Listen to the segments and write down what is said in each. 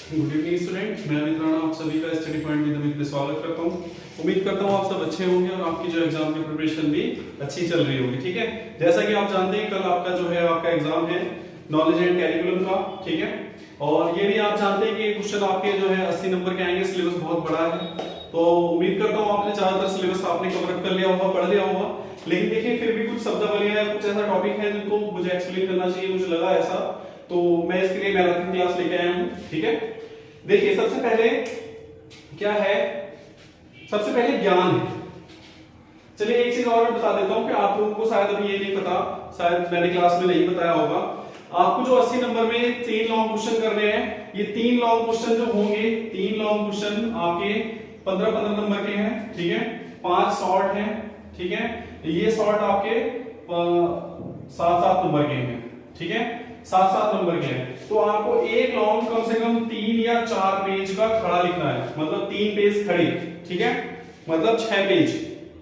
Good evening student, मैं अमित राणा आप सभी का स्टडी पॉइंट विद अमित में स्वागत करता हूं। उम्मीद करता हूं आप सब अच्छे होंगे और आपकी जो एग्जाम की प्रिपरेशन भी अच्छी चल रही होगी। ठीक है, जैसा कि आप जानते हैं कल आपका जो है आपका एग्जाम है नॉलेज एंड कैरिकुलम का। ठीक है, और ये भी आप जानते हैं कि क्वेश्चन आपके जो है 80 नंबर के आएंगे। सिलेबस बहुत बड़ा है, तो उम्मीद करता हूँ आपने ज्यादातर सिलेबस आपने कवर कर लिया होगा, पढ़ लिया होगा। लेकिन देखिए फिर भी कुछ शब्दावलियां या कुछ ऐसा टॉपिक है जिनको मुझे एक्सप्लेन करना चाहिए, मुझे लगा ऐसा, तो मैं इसके लिए मैराथन क्लास लेके आया हूँ। ठीक है, देखिए सबसे पहले क्या है, सबसे पहले ज्ञान है। चलिए एक चीज और मैं बता देता हूं कि आप लोगों को शायद अभी ये नहीं पता, शायद मैंने क्लास में नहीं बताया होगा। आपको जो 80 नंबर में 3 लॉन्ग क्वेश्चन करने हैं, ये 3 लॉन्ग क्वेश्चन जो होंगे, 3 लॉन्ग क्वेश्चन आपके 15-15 नंबर के हैं। ठीक है, 5 शॉर्ट हैं। ठीक है, ये शॉर्ट आपके 7-7 नंबर के हैं। ठीक है, 7-7 नंबर के हैं। तो आपको एक लॉन्ग कम से कम 3 या 4 पेज का खड़ा लिखना है, मतलब 3 पेज खड़े। ठीक है, मतलब 6 पेज,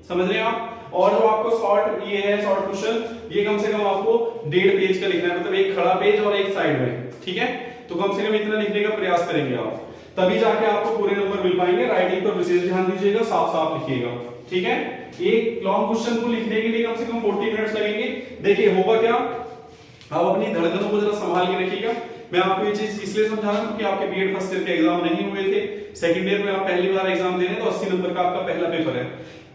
समझ रहे हैं आप। और जो आपको शॉर्ट ये है शॉर्ट क्वेश्चन, ये कम से कम आपको 1.5 पेज का लिखना है, मतलब एक खड़ा पेज और एक साइड में। ठीक है, तो कम से कम इतना लिखने का प्रयास करेंगे आप, तभी जाके आपको पूरे नंबर मिल पाएंगे। राइटिंग पर विशेष ध्यान दीजिएगा, साफ साफ लिखिएगा। ठीक है, एक लॉन्ग क्वेश्चन को लिखने के लिए कम से कम 40 मिनट्स लगेंगे। देखिए होगा क्या, आप अपनी धड़कनों को जरा संभाल के रखिएगा। मैं आपको ये चीज इसलिए समझा रहा हूं क्योंकि आपके बीएड फर्स्ट ईयर के एग्जाम नहीं हुए थे, सेकंड ईयर में आप पहली बार एग्जाम दे रहे हैं, तो 80 नंबर का आपका पहला पेपर है।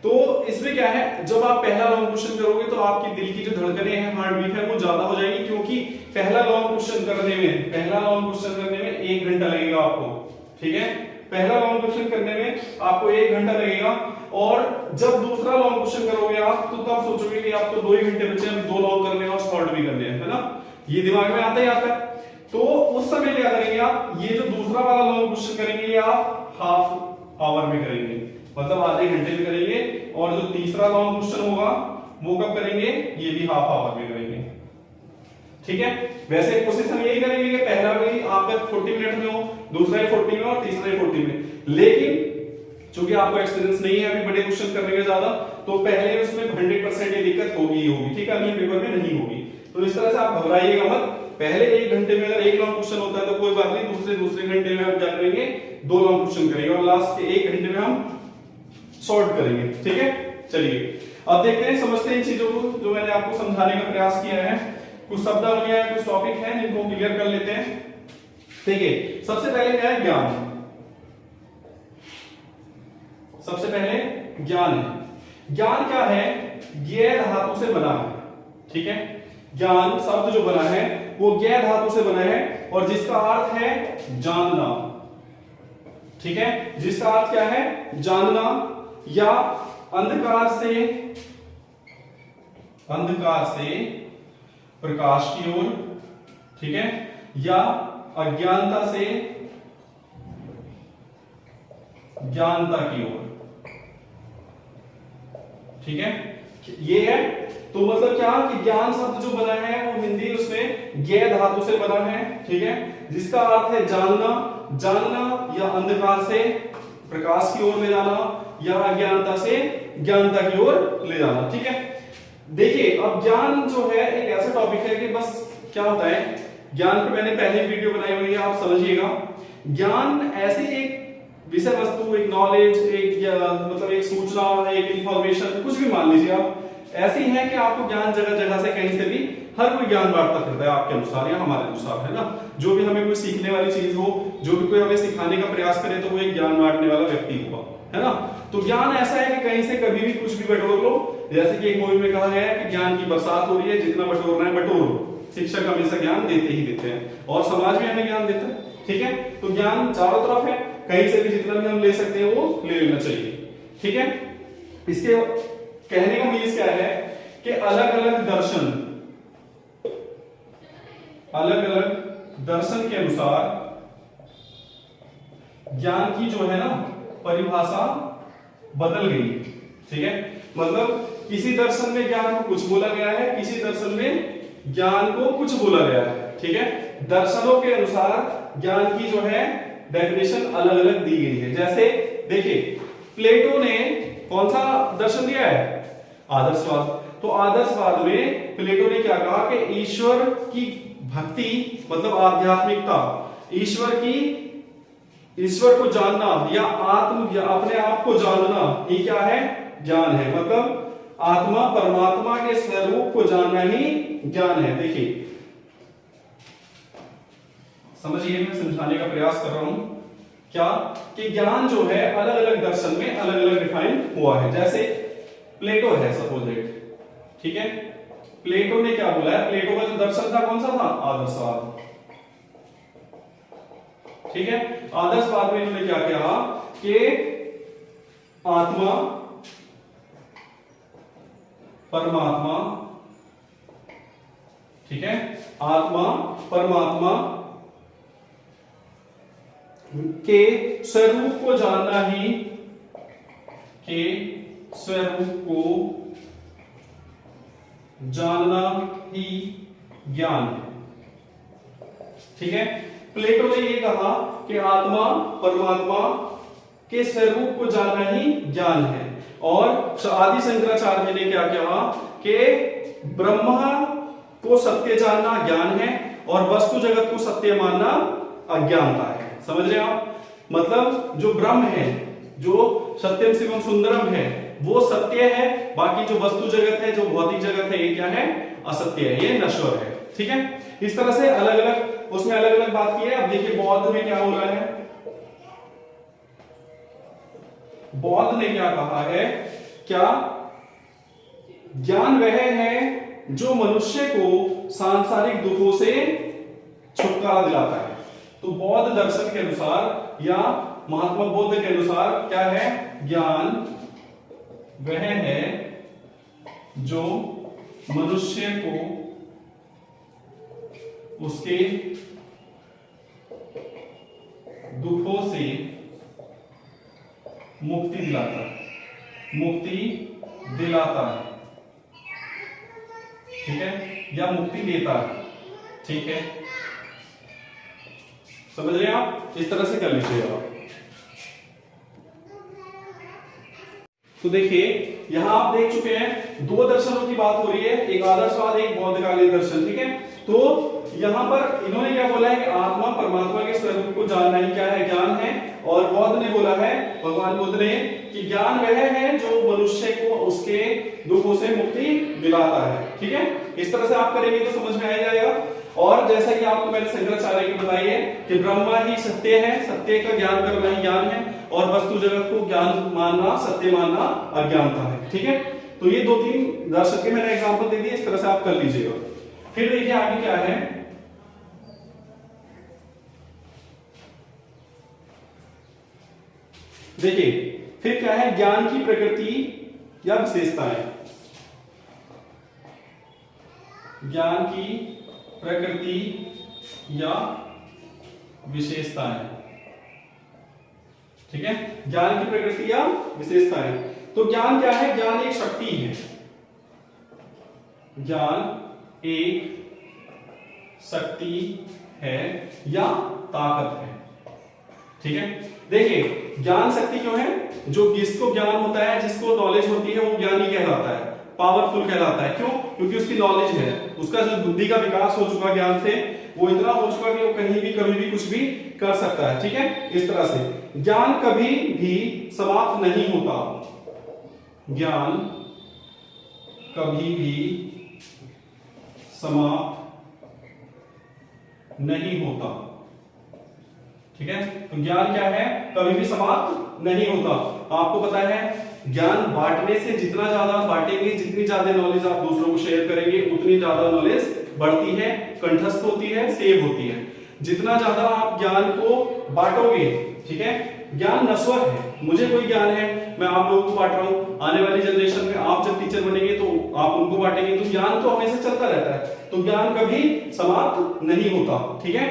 तो इसमें क्या है, जब आप पहला लॉन्ग क्वेश्चन करोगे तो आपकी दिल की जो धड़कनें हैं, हार्ट बीट है, वो ज्यादा हो जाएगी, क्योंकि पहला लॉन्ग क्वेश्चन करने में 1 घंटा लगेगा आपको। ठीक है, पहला लॉन्ग क्वेश्चन करने में आपको 1 घंटा लगेगा, और जब दूसरा लॉन्ग क्वेश्चन करोगे आप तो तब सोचोगे कि आप तो 2 ही घंटे बचे हैं, 2 लॉन्ग करने हैं और शॉर्ट भी करने हैं, है ना। ये दिमाग में आता ही आता है। तो उस समय क्या करेंगे आप, ये जो दूसरा वाला लॉन्ग क्वेश्चन करेंगे ये आप हाफ आवर में करेंगे, मतलब आधे घंटे में करेंगे। और जो तीसरा लॉन्ग क्वेश्चन होगा वो कब करेंगे, ये भी हाफ आवर में करेंगे। ठीक है, वैसे कोशिश हम यही करेंगे कि पहला भी आपका 40 मिनट में हो, दूसरा ही 40 में और तीसरा ही 40 में। लेकिन चूंकि आपको एक्सपीरियंस नहीं है अभी बड़े क्वेश्चन करने का ज्यादा, तो पहले उसमें 100% ये दिक्कत होगी ही होगी। ठीक है, अगले पेपर में नहीं होगी। तो इस तरह से आप घबराइएगा मत। पहले 1 घंटे में अगर 1 लॉन्ग क्वेश्चन होता है तो कोई बात नहीं, दूसरे घंटे में हम क्या करेंगे, 2 लॉन्ग क्वेश्चन करेंगे, और लास्ट के 1 घंटे में हम शॉर्ट करेंगे। ठीक है, चलिए अब देखते हैं, समझते हैं इन चीजों को जो मैंने आपको समझाने का प्रयास किया है। कुछ शब्दावलियां, कुछ टॉपिक हैं जिनको क्लियर कर लेते हैं। देखिए सबसे पहले क्या है, ज्ञान। सबसे पहले ज्ञान है। ज्ञान क्या है, ज्ञ धातु से बना है। ठीक है, ज्ञान शब्द जो बना है वो ज्ञ धातु से बना है, और जिसका अर्थ है जानना। ठीक है, जिसका अर्थ क्या है, जानना, या अंधकार से प्रकाश की ओर। ठीक है, या अज्ञानता से ज्ञानता की ओर। ठीक है, ये है। तो मतलब क्या कि ज्ञान शब्द जो बना है वो हिंदी उसमें ज्ञ धातु से बना है। ठीक है, जिसका अर्थ है जानना, जानना या अंधकार से प्रकाश की ओर ले जाना, या अज्ञानता से ज्ञानता की ओर ले जाना। ठीक है, देखिए अब ज्ञान जो है एक ऐसा टॉपिक है कि बस क्या होता है, ज्ञान पर मैंने पहले वीडियो बनाई हुई है, आप समझिएगा। ज्ञान ऐसी एक विषय वस्तु, एक नॉलेज, मतलब एक सूचना, एक इंफॉर्मेशन, कुछ भी मान लीजिए आप, ऐसी है कि आपको ज्ञान जगह जगह से कहीं से भी हर कोई ज्ञान बांटता फिरता है आपके अनुसार या हमारे अनुसार, है ना। जो भी हमें कोई सीखने वाली चीज हो, जो भी कोई हमें सिखाने का प्रयास करे, तो वो एक ज्ञान बांटने वाला व्यक्ति होगा, है ना। तो ज्ञान ऐसा है कि कहीं से कभी भी कुछ भी बटोर लो। जैसे कि एक मूवी में कहा गया है कि ज्ञान की बरसात हो रही है, जितना बटोरना है बटोरो। शिक्षक हमेशा ज्ञान देते ही देते हैं, और समाज भी हमें ज्ञान देता है। ठीक है, तो ज्ञान चारों तरफ है, कहीं से भी जितना भी हम ले सकते हैं वो ले लेना चाहिए। ठीक है, इसके कहने का मीनिंग क्या है कि अलग अलग दर्शन के अनुसार ज्ञान की जो है ना परिभाषा बदल गई। ठीक है, मतलब किसी दर्शन में ज्ञान को कुछ बोला गया है, किसी दर्शन में ज्ञान को कुछ बोला गया है। ठीक है, दर्शनों के अनुसार ज्ञान की जो है डेफिनेशन अलग अलग दी गई है। जैसे देखिए प्लेटो ने कौन सा दर्शन दिया है, आदर्शवाद। तो आदर्शवाद में प्लेटो ने क्या कहा कि ईश्वर की भक्ति मतलब आध्यात्मिकता, ईश्वर की ईश्वर को जानना या या अपने आप को जानना ही क्या है? ज्ञान है। मतलब आत्मा परमात्मा के स्वरूप को जानना ही ज्ञान है। देखिए समझिए, मैं समझाने का प्रयास कर रहा हूं क्या कि ज्ञान जो है अलग अलग दर्शन में अलग अलग डिफाइन हुआ है। जैसे प्लेटो है सपोजिट, ठीक है, प्लेटो ने क्या बोला है? प्लेटो का जो दर्शन था कौन सा था? आदर्शवाद, ठीक है। आदर्शवाद में इन्होंने क्या कहा कि आत्मा परमात्मा, ठीक है, आत्मा परमात्मा के स्वरूप को जानना ही, के स्वरूप को जानना ही ज्ञान है, ठीक है। प्लेटो ने ये कहा कि आत्मा परमात्मा के स्वरूप को जानना ही ज्ञान है। और आदि शंकराचार्य ने क्या कहा कि ब्रह्मा को सत्य जानना ज्ञान है और वस्तु जगत को सत्य मानना अज्ञानता है। समझ रहे हैं आप? मतलब जो ब्रह्म है, जो सत्यम शिवम सुंदरम है, वो सत्य है, बाकी जो वस्तु जगत है, जो भौतिक जगत है, ये क्या है? असत्य है, ये नश्वर है, ठीक है। इस तरह से अलग अलग उसमें अलग अलग बात की है। अब देखिए बौद्ध में क्या हो रहा है। बौद्ध ने क्या कहा है? क्या ज्ञान वह है जो मनुष्य को सांसारिक दुखों से छुटकारा दिलाता है। तो बौद्ध दर्शन के अनुसार या महात्मा बुद्ध के अनुसार क्या है? ज्ञान वह है जो मनुष्य को उसके दुखों से मुक्ति दिलाता है, मुक्ति दिलाता है, ठीक है, या मुक्ति देता है, ठीक है। समझ रहे हैं आप? इस तरह से कर लीजिएगा आप। तो देखिए यहां आप देख चुके हैं दो दर्शनों की बात हो रही है, एक आदर्शवाद, एक बौद्धकालीन दर्शन, ठीक है। तो यहां पर इन्होंने क्या बोला है कि आत्मा परमात्मा के स्वरूप को जानना ही क्या है? ज्ञान है। और बौद्ध ने बोला है, भगवान बुद्ध ने, कि ज्ञान वह है जो मनुष्य को उसके दुखों से मुक्ति दिलाता है, ठीक है। इस तरह से आप करेंगे तो समझ में आ जाएगा। और जैसा कि आपको मैंने शंकराचार्य की बताई है कि ब्रह्मा ही सत्य है, सत्य का ज्ञान करना ही ज्ञान है, और वस्तु जगत को ज्ञान मानना, सत्य मानना अज्ञानता है, ठीक है। तो ये दो तीन दर्शन के मैंने एग्जांपल दे दिए, इस तरह से आप कर लीजिएगा। फिर देखिए आगे क्या है। देखिए फिर क्या है? ज्ञान की प्रकृति या विशेषताएं। ज्ञान की प्रकृति या विशेषताएं, ठीक है। ज्ञान की प्रकृति या विशेषताएं। तो ज्ञान क्या है? ज्ञान एक शक्ति है, ज्ञान एक शक्ति है या ताकत है, ठीक है। देखिए ज्ञान शक्ति क्यों है? जो जिसको ज्ञान होता है, जिसको नॉलेज होती है, वो ज्ञानी कहलाता है, पावरफुल कहलाता है। क्यों? क्योंकि उसकी नॉलेज है, उसका जो बुद्धि का विकास हो चुका ज्ञान से, वो इतना हो चुका कि वो कहीं भी कभी भी कुछ भी कर सकता है, ठीक है। इस तरह से ज्ञान कभी भी समाप्त नहीं होता, ज्ञान कभी भी समाप्त नहीं होता, ठीक है। तो ज्ञान क्या है? कभी भी समाप्त नहीं होता। आपको पता है ज्ञान बांटने से जितना ज्यादा बांटेंगे, जितनी ज्यादा नॉलेज आप दूसरों को शेयर करेंगे, उतनी ज्यादा नॉलेज बढ़ती है, कंठस्थ होती है, सेव होती है। जितना ज्यादा आप ज्ञान को बांटोगे, ठीक है। ज्ञान नश्वर है, मुझे कोई ज्ञान है, मैं आप लोगों को बांट रहा हूं, आने वाली जनरेशन में आप जब टीचर बनेंगे तो आप उनको बांटेंगे, तो ज्ञान तो हमेशा चलता रहता है। तो ज्ञान कभी समाप्त नहीं होता, ठीक है।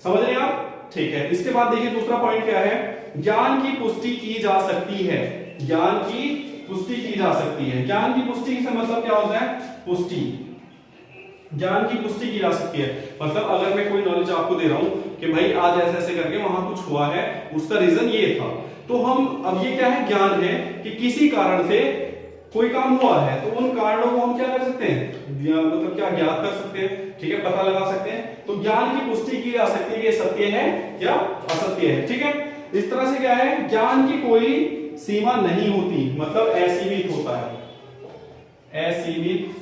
समझ रहे हैं आप? ठीक है। इसके बाद देखिए दूसरा पॉइंट क्या है? ज्ञान की पुष्टि की जा सकती है, ज्ञान की पुष्टि की जा सकती है। ज्ञान की पुष्टि से मतलब क्या होता है? पुष्टि, ज्ञान की पुष्टि की जा सकती है। मतलब अगर मैं कोई नॉलेज आपको दे रहा हूं कि भाई आज ऐसे ऐसे करके वहां कुछ हुआ है, उसका रीजन ये था, तो हम अब ये क्या है? ज्ञान है कि किसी कारण से कोई काम हुआ है, तो उन कारणों को हम क्या कर सकते हैं? मतलब क्या ज्ञात कर सकते हैं, ठीक है, पता लगा सकते हैं। तो ज्ञान की पुष्टि की जा सकती है कि सत्य है या असत्य है, ठीक है। इस तरह से क्या है, ज्ञान की कोई सीमा नहीं होती, मतलब असीमित होता है, असीमित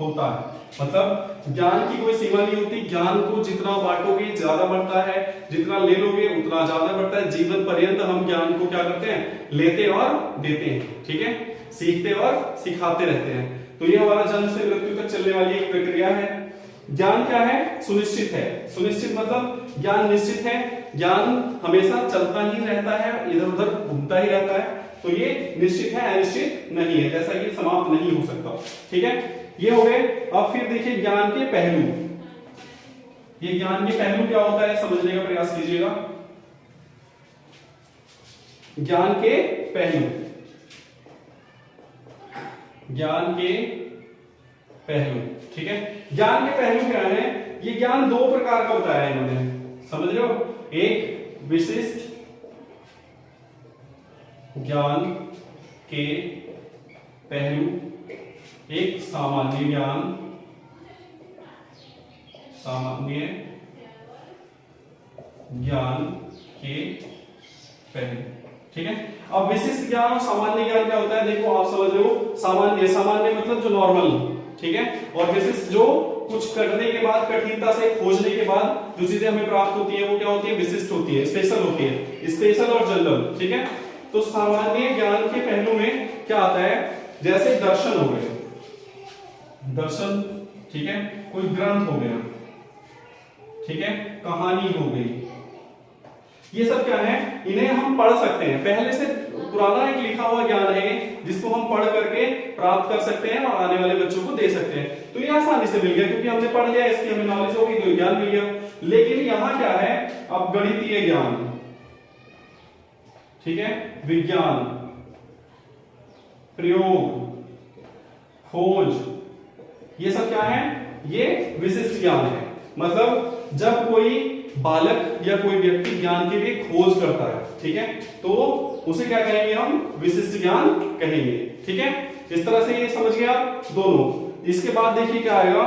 होता है, मतलब ज्ञान की कोई सीमा नहीं होती। ज्ञान को जितना बांटोगे ज्यादा बढ़ता है, जितना ले लोगे उतना ज्यादा बढ़ता है। जीवन पर्यंत हम ज्ञान को क्या करते हैं, लेते और देते हैं, ठीक है, सीखते और सिखाते रहते हैं। तो ये हमारा जन्म से मृत्यु तक चलने वाली एक प्रक्रिया है। ज्ञान क्या है, सुनिश्चित है। सुनिश्चित मतलब ज्ञान निश्चित है, ज्ञान हमेशा चलता ही रहता है, इधर उधर घूमता ही रहता है। तो ये निश्चित है, अनिश्चित नहीं है, जैसा कि समाप्त नहीं हो सकता, ठीक है। ये हो गए। अब फिर देखिए ज्ञान के पहलू। ये ज्ञान के पहलू क्या होता है, समझने का प्रयास कीजिएगा। ज्ञान के पहलू, ज्ञान के पहलू, ठीक है। ज्ञान के पहलू क्या है, ये ज्ञान दो प्रकार का बताया है इन्होंने, समझ रहे हो। एक विशिष्ट ज्ञान के पहलू, एक सामान्य ज्ञान, सामान्य ज्ञान के पहलू, ठीक है। अब विशिष्ट ज्ञान और सामान्य ज्ञान क्या होता है, देखो आप समझ रहे हो। सामान्य, सामान्य मतलब जो नॉर्मल, ठीक है, और विशिष्ट जो कुछ करने के बाद, कठिनता से खोजने के बाद जो चीजें हमें प्राप्त होती है वो क्या होती है, विशिष्ट होती है, स्पेशल होती है, स्पेशल और जनरल, ठीक है। तो सामान्य ज्ञान के पहलू में क्या आता है, जैसे दर्शन हो गए, दर्शन, ठीक है, कोई ग्रंथ हो गया, ठीक है, कहानी हो गई, ये सब क्या है, इन्हें हम पढ़ सकते हैं। पहले से पुराना एक लिखा हुआ ज्ञान है जिसको हम पढ़ करके प्राप्त कर सकते हैं और आने वाले बच्चों को दे सकते हैं। तो ये आसानी से मिल गया क्योंकि हमने पढ़ लिया, इसकी हमें नॉलेज हो गई, तो ज्ञान मिल गया। लेकिन यहां क्या है, अब गणितीय ज्ञान, ठीक है, विज्ञान, प्रयोग, खोज, ये सब क्या है, ये विशिष्ट ज्ञान है। मतलब जब कोई बालक या कोई व्यक्ति ज्ञान के लिए खोज करता है, ठीक है, तो उसे क्या कहेंगे हम, विशिष्ट ज्ञान कहेंगे, ठीक है। इस तरह से ये समझ गया दोनों। इसके बाद देखिए क्या आएगा,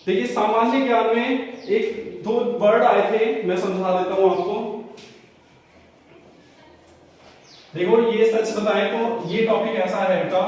देखिए सामान्य ज्ञान में एक दो वर्ड आए थे, मैं समझा देता हूं आपको। देखो ये सच बताएं तो ये टॉपिक ऐसा है बेटा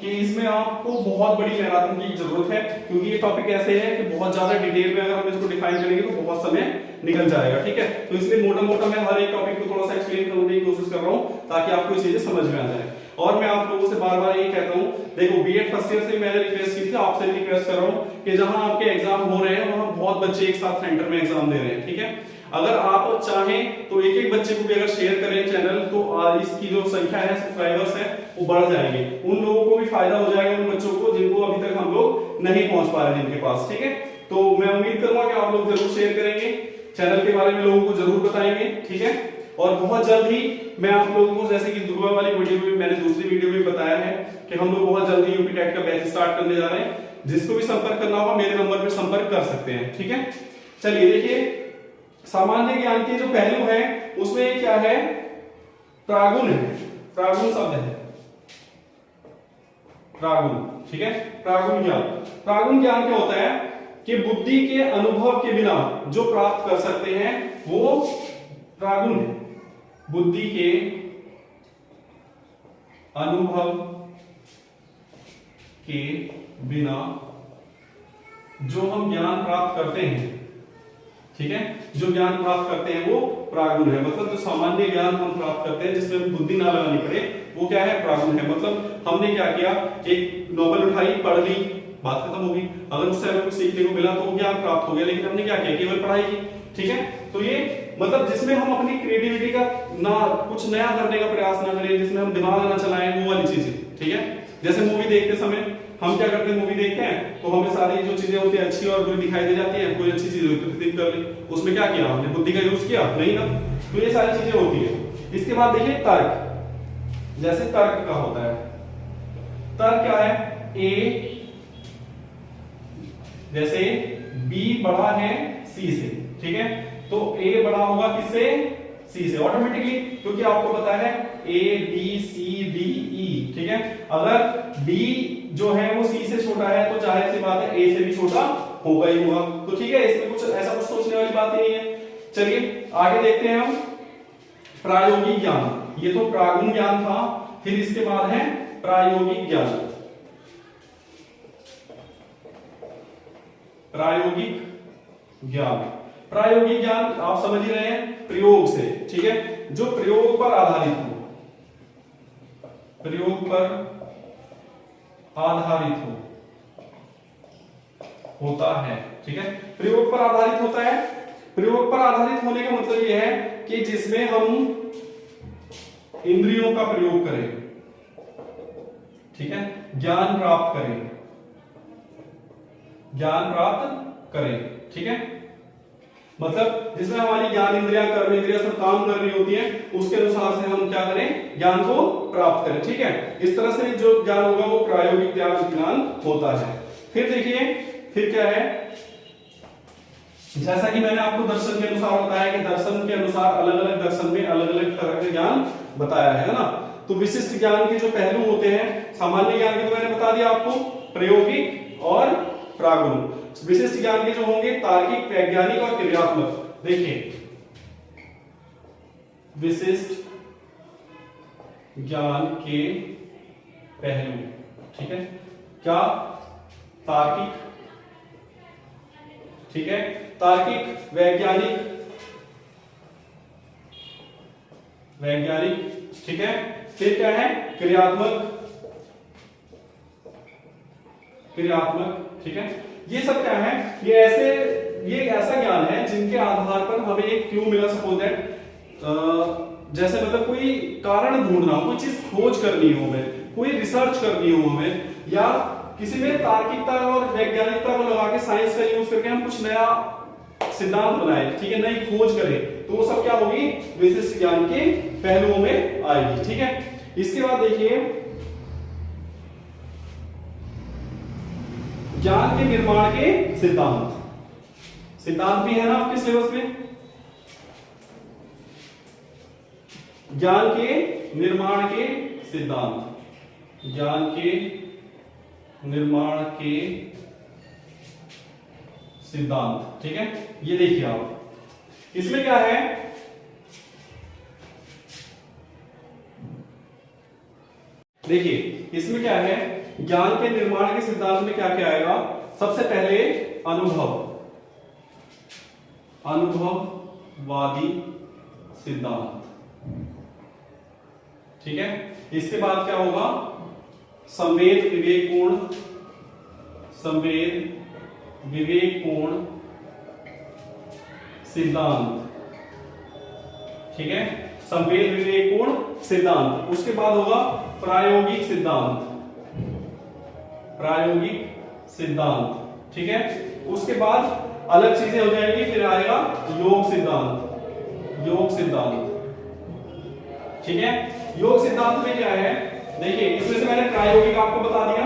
कि इसमें आपको बहुत बड़ी मैराथन की जरूरत है, क्योंकि ये टॉपिक ऐसे है कि बहुत ज्यादा डिटेल में अगर हम इसको डिफाइन करेंगे तो बहुत समय निकल जाएगा, ठीक है। तो इसलिए मोटा मोटा मैं हर एक टॉपिक को थोड़ा सा एक्सप्लेन करने की कोशिश कर रहा हूं ताकि आपको ये चीजें समझ में आ जाए। और मैं आप लोगों से बार बार ये कहता हूं, देखो बीएड फर्स्ट ईयर से मैंने रिक्वेस्ट की थी, आपसे भी रिक्वेस्ट कर रहा हूं कि जहां आपके एग्जाम हो रहे हैं वहां बहुत बच्चे एक साथ सेंटर में एग्जाम दे रहे हैं, ठीक है। अगर आप चाहें तो एक एक बच्चे को भी अगर शेयर करें चैनल, तो इसकी जो संख्या है, सब्सक्राइबर्स है, वो बढ़ जाएंगे। उन लोगों को भी फायदा हो जाएगा, उन बच्चों को जिनको अभी तक हम लोग नहीं पहुंच पा रहे जिनके पास, ठीक है। तो मैं उम्मीद करूंगा कि आप लोग जरूर शेयर करेंगे, चैनल के बारे में लोगों को जरूर बताएंगे, ठीक है। और बहुत जल्द ही मैं आप लोगों को, जैसे कि दुर्गा वाली वीडियो में मैंने दूसरी वीडियो में बताया है कि हम लोग बहुत जल्दी यूपी टेट का बैच स्टार्ट करने जा रहे हैं। जिसको भी संपर्क करना होगा मेरे नंबर पर संपर्क कर सकते हैं, ठीक है। चलिए देखिए सामान्य ज्ञान के जो पहलू है उसमें क्या है, प्रागुण है, प्रागुण शब्द है, प्रागुण, ठीक है। प्रागुण ज्ञान, प्रागुण ज्ञान क्या होता है कि बुद्धि के अनुभव के बिना जो प्राप्त कर सकते हैं वो प्रागुण है। बुद्धि के अनुभव के बिना जो हम ज्ञान प्राप्त करते हैं, ठीक है, जो ज्ञान प्राप्त करते हैं वो प्रागुण है। मतलब जो सामान्य ज्ञान हम प्राप्त करते हैं जिसमें बुद्धि ना लगानी पड़े वो क्या है, प्रागुण है। मतलब हमने क्या किया, एक नॉवेल उठाई, पढ़ ली, बात खत्म होगी। अगर उससे हमें कुछ सीखने को मिला तो ज्ञान प्राप्त हो गया, लेकिन हमने क्या किया, केवल पढ़ाई की, ठीक है। तो ये मतलब जिसमें हम अपनी क्रिएटिविटी का ना कुछ नया करने का प्रयास ना करें, जिसमें हम दिमाग ना चलाएं, वो वाली चीजें, ठीक है। जैसे मूवी देखते समय हम क्या करते हैं, मूवी देखते हैं तो हमें सारी जो चीजें होती है अच्छी और बुरी दिखाई दे जाती है, कोई अच्छी चीज होती है तो कर ली, उसमें क्या किया हमने, बुद्धि का यूज किया नहीं ना। तो ये सारी चीजें होती है। इसके बाद देखिए तर्क, जैसे तर्क का होता है, तर्क क्या है, ए जैसे बी बड़ा है सी से, ठीक है, तो ए बड़ा होगा किससे, सी से ऑटोमेटिकली, क्योंकि आपको पता है A B C D E, ठीक है। अगर बी जो है वो सी से छोटा है तो जाहिर सी बात है ए से भी छोटा होगा ही होगा। तो ठीक है, इसमें कुछ ऐसा कुछ सोचने वाली बात ही नहीं है। चलिए आगे देखते हैं हम प्रायोगिक ज्ञान। ये तो प्रागुण ज्ञान था, फिर इसके बाद है प्रायोगिक ज्ञान। प्रायोगिक ज्ञान, प्रायोगिक ज्ञान आप समझ ही रहे हैं, प्रयोग से, ठीक है, जो प्रयोग पर आधारित हो, प्रयोग पर आधारित होता है, ठीक है, प्रयोग पर आधारित होता है। प्रयोग पर आधारित होने का मतलब यह है कि जिसमें हम इंद्रियों का प्रयोग करें, ठीक है, ज्ञान प्राप्त करें, ज्ञान प्राप्त करें, ठीक है, मतलब जिसमें हमारी ज्ञान इंद्रियां, कर्म इंद्रियां सब काम कर रही होती हैं, उसके अनुसार से हम क्या करें, ज्ञान को प्राप्त करें, ठीक है। इस तरह से जो ज्ञान होगा वो प्रायोगिक ज्ञान होता है। फिर देखिए, फिर क्या है, जैसा कि मैंने आपको दर्शन के अनुसार बताया कि दर्शन के अनुसार अलग अलग दर्शन में अलग अलग तरह के ज्ञान बताया है ना। तो विशिष्ट ज्ञान के जो पहलू होते हैं, सामान्य ज्ञान के तो मैंने बता दिया आपको, प्रायोगिक और प्रागुण। विशिष्ट ज्ञान के जो होंगे तार्किक, वैज्ञानिक और क्रियात्मक। देखिए विशिष्ट ज्ञान के पहलू, ठीक है, क्या, तार्किक, ठीक है, तार्किक, वैज्ञानिक, ठीक है, फिर क्या है, क्रियात्मक, ठीक है। ये सब क्या है, ये ऐसा ज्ञान है जिनके आधार पर हमें एक क्लू मिला, सपोज दैट जैसे मतलब कोई कारण ढूंढना हो, कोई चीज खोज करनी हो हमें, कोई रिसर्च करनी हो हमें, या किसी में तार्किकता और वैज्ञानिकता को लगा के, साइंस का यूज करके हम कुछ नया सिद्धांत बनाए, ठीक है, नई खोज करें, तो वो सब क्या होगी, विशिष्ट ज्ञान के पहलुओं में आएगी, ठीक है। इसके बाद देखिए ज्ञान के निर्माण के सिद्धांत, सिद्धांत भी है ना आपके सिलेबस में। ज्ञान के निर्माण के सिद्धांत, ज्ञान के निर्माण के सिद्धांत, ठीक है। ये देखिए आप, इसमें क्या है, देखिए इसमें क्या है, ज्ञान के निर्माण के सिद्धांत में क्या क्या आएगा, सबसे पहले अनुभववादी सिद्धांत, ठीक है। इसके बाद क्या होगा, संवेद विवेकपूर्ण सिद्धांत, ठीक है, संवेद विवेकपूर्ण सिद्धांत। उसके बाद होगा प्रायोगिक सिद्धांत, ठीक है। उसके बाद अलग चीजें हो जाएंगी, फिर आएगा योग सिद्धांत, ठीक है। योग सिद्धांत में क्या है, देखिए इसमें से मैंने प्रायोगिक आपको बता दिया।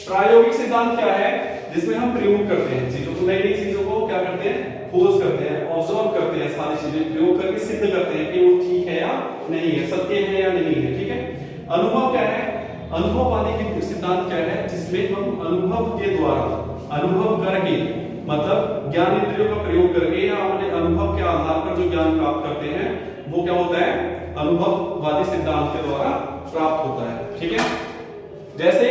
प्रायोगिक सिद्धांत क्या है, जिसमें हम प्रयोग करते हैं चीजों को, नई नई चीजों को क्या करते हैं, खोज करते हैं, ऑब्जर्व करते हैं, सारी चीजें प्रयोग करके सिद्ध करते हैं कि वो ठीक है या नहीं है, सत्य है या नहीं है, ठीक है। अनुभव क्या है, अनुभववादी सिद्धांत क्या है, जिसमें हम अनुभव के द्वारा, अनुभव करके, मतलब ज्ञान इंद्रियों का प्रयोग करके या अपने अनुभव के आधार पर जो ज्ञान प्राप्त करते हैं, वो क्या होता है, अनुभववादी सिद्धांत के द्वारा प्राप्त होता है, ठीक है। जैसे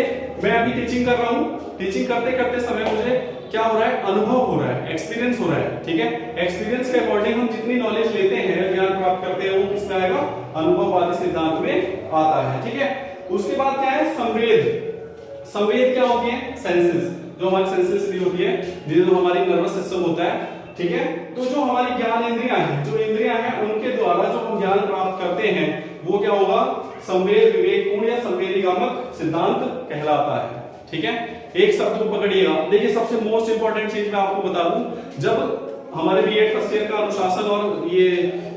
मैं अभी टीचिंग कर रहा हूं, टीचिंग करते करते समय मुझे क्या हो रहा है, अनुभव हो रहा है, एक्सपीरियंस हो रहा है, ठीक है। एक्सपीरियंस के अकॉर्डिंग हम जितनी नॉलेज लेते हैं, ज्ञान प्राप्त करते हैं, वो किसमें आएगा, अनुभववादी सिद्धांत में आता है, ठीक है। उसके बाद क्या है, संवेद क्या होती है, सेंसेस, जो हमारी सेंसेस भी होती है, जो हमारी नर्वस सिस्टम होता है, ठीक है। तो जो हमारी ज्ञान इंद्रियां हैं, जो इंद्रियां हैं, उनके द्वारा जो हम ज्ञान प्राप्त करते हैं, वो क्या होगा, संवेद विवेकपूर्ण या संवेदीगामक सिद्धांत कहलाता है, ठीक है। एक शब्द को पकड़िएगा, देखिए सबसे मोस्ट इंपॉर्टेंट चीज मैं आपको बता दूं, जब हमारे बीएड फर्स्ट ईयर का अनुशासन और ये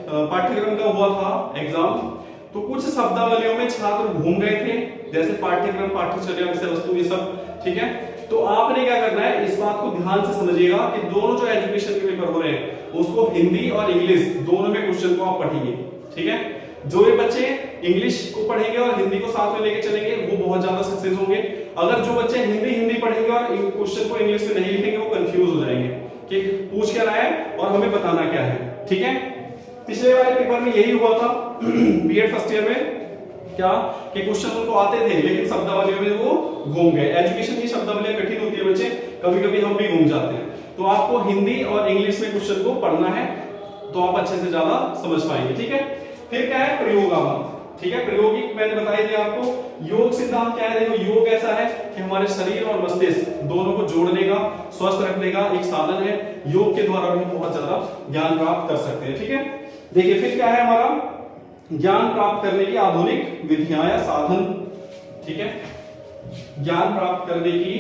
पाठ्यक्रम का हुआ था एग्जाम, तो कुछ शब्दावलियों में छात्र घूम गए थे, जैसे पाठ्यक्रम, पाठ्यचर्या, विषय वस्तु, ये सब, ठीक है। तो आपने क्या करना है, इस बात को ध्यान से समझिएगा कि दोनों जो एजुकेशन के पेपर हो रहे हैं, उसको हिंदी और इंग्लिश दोनों में क्वेश्चन को आप पढ़ेंगे, ठीक है। जो ये बच्चे इंग्लिश को पढ़ेंगे और हिंदी को साथ में लेके चलेंगे, वो बहुत ज्यादा सक्सेस होंगे। अगर जो बच्चे हिंदी हिंदी पढ़ेंगे और क्वेश्चन को इंग्लिश में नहीं लिखेंगे वो कंफ्यूज हो जाएंगे कि पूछ क्या रहा है और हमें बताना क्या है। ठीक है, पिछले वाले पेपर में यही हुआ था बीएड फर्स्ट ईयर में, क्या कि क्वेश्चन उनको आते थे लेकिन शब्दावली में वो घूम गए। एजुकेशन की शब्दावली कठिन होती है बच्चे, कभी कभी हम भी घूम जाते हैं। तो आपको हिंदी और इंग्लिश में क्वेश्चन को पढ़ना है तो आप अच्छे से ज्यादा समझ पाएंगे। ठीक है, फिर क्या है प्रयोगात्मक। ठीक है, प्रायोगिक मैंने बताई थी आपको। योग सिद्धांत क्या है, देखो योग ऐसा है कि हमारे शरीर और मस्तिष्क दोनों को जोड़ने का, स्वस्थ रखने का एक साधन है। योग के द्वारा भी हम बहुत ज्यादा ज्ञान प्राप्त कर सकते हैं। ठीक है, देखिए फिर क्या है हमारा ज्ञान प्राप्त करने की आधुनिक विधियां या साधन। ठीक है, ज्ञान प्राप्त करने की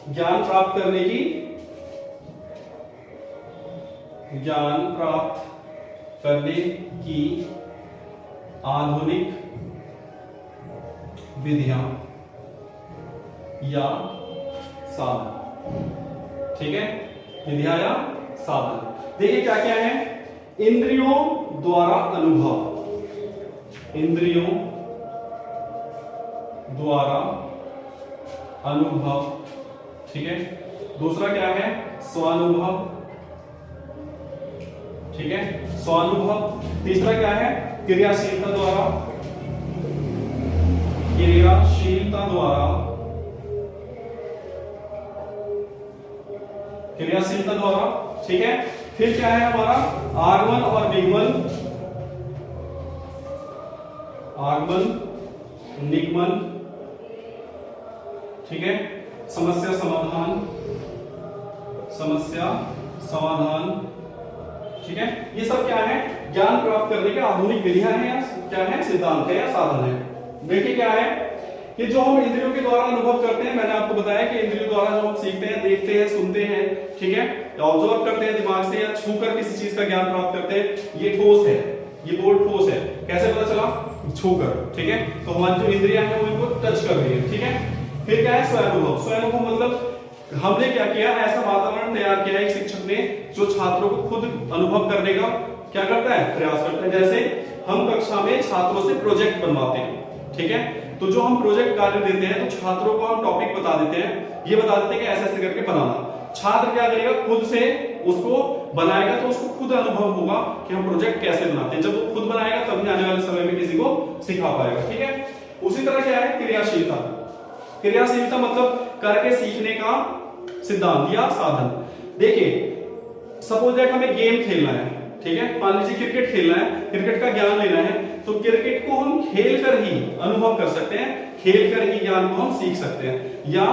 ज्ञान प्राप्त करने की आधुनिक विधियां या साधन। ठीक है, विधियां या साधन। देखिए क्या क्या है, इंद्रियों द्वारा अनुभव, इंद्रियों द्वारा अनुभव। ठीक है, दूसरा क्या है स्वानुभव। ठीक है, स्वानुभव। तीसरा क्या है क्रियाशीलता द्वारा, क्रियाशीलता द्वारा, क्रियाशीलता द्वारा। ठीक है, फिर क्या है हमारा आगमन और निगमन, आगमन निगमन। ठीक है, समस्या समाधान, समस्या समाधान। ठीक है, ये सब क्या है ज्ञान प्राप्त करने के आधुनिक विधियां हैं या क्या है सिद्धांत है या साधन है। देखिए क्या है कि जो हम इंद्रियों के द्वारा अनुभव करते हैं, मैंने आपको बताया कि इंद्रियों द्वारा जो हम सीखते हैं, देखते हैं, सुनते हैं, ठीक है, ऑब्जर्व करते हैं दिमाग से या छूकर किसी चीज का ज्ञान प्राप्त करते हैं। ये ठोस है, ये बोर्ड ठोस है, कैसे पता चला छूकर। ठीक है, तो हमारी जो इंद्रियां हैं वो इनको टच कर रही है। ठीक है, फिर क्या है स्वानुभव। स्वानुभव मतलब हमने क्या किया, ऐसा वातावरण तैयार किया एक शिक्षक ने जो छात्रों को खुद अनुभव करने का क्या करता है प्रयास करता है। जैसे हम कक्षा में छात्रों से प्रोजेक्ट बनवाते हैं। ठीक है, तो जो हम प्रोजेक्ट कार्य देते हैं तो छात्रों को हम टॉपिक बता देते हैं, ये बता देते हैं कि ऐसे ऐसे करके बनाना। छात्र क्या करेगा खुद से उसको बनाएगा, तो उसको खुद अनुभव होगा कि हम प्रोजेक्ट कैसे बनाते हैं। जब वो खुद बनाएगा तभी आने वाले समय में किसी को सिखा पाएगा। ठीक है, उसी तरह क्या है क्रियाशीलता। क्रियाशीलता मतलब करके सीखने का सिद्धांत या साधन। देखिए सपोज दैट हमें गेम खेलना है, ठीक है, मान लीजिए क्रिकेट खेलना है, क्रिकेट का ज्ञान लेना है, तो क्रिकेट को हम खेल कर ही अनुभव कर सकते हैं, खेल कर ही ज्ञान को हम सीख सकते हैं। या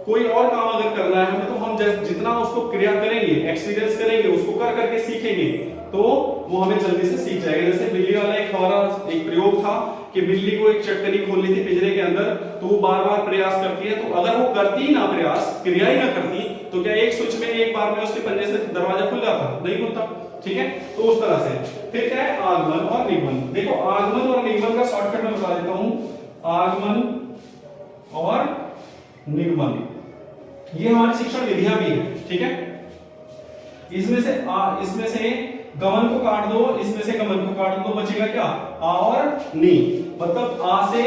कोई और काम अगर करना है हमें, तो हम जितना उसको क्रिया करेंगे, एक्सपीरियंस करेंगे, उसको कर करके सीखेंगे, तो वो हमें जल्दी से सीख जाएगा। जैसे बिल्ली वाला एक हमारा एक प्रयोग था कि बिल्ली को एक चटकनी खोलनी थी पिंजरे के अंदर, तो वो बार बार प्रयास करती है, तो अगर वो करती ना प्रयास, क्रिया ही ना करती, तो क्या एक स्विच में एक बार में उसके पंजे से दरवाजा खुल जाता? नहीं खुलता। ठीक है, तो उस तरह से। फिर क्या है आगमन और निगमन। देखो आगमन और निगमन का शॉर्टकट में बता देता हूं। आगमन और निगमन ये हमारी शिक्षण विधियां भी है। ठीक है, इसमें से गमन को काट दो, इसमें से गमन को काट दो, बचेगा क्या आ और नी। मतलब आ से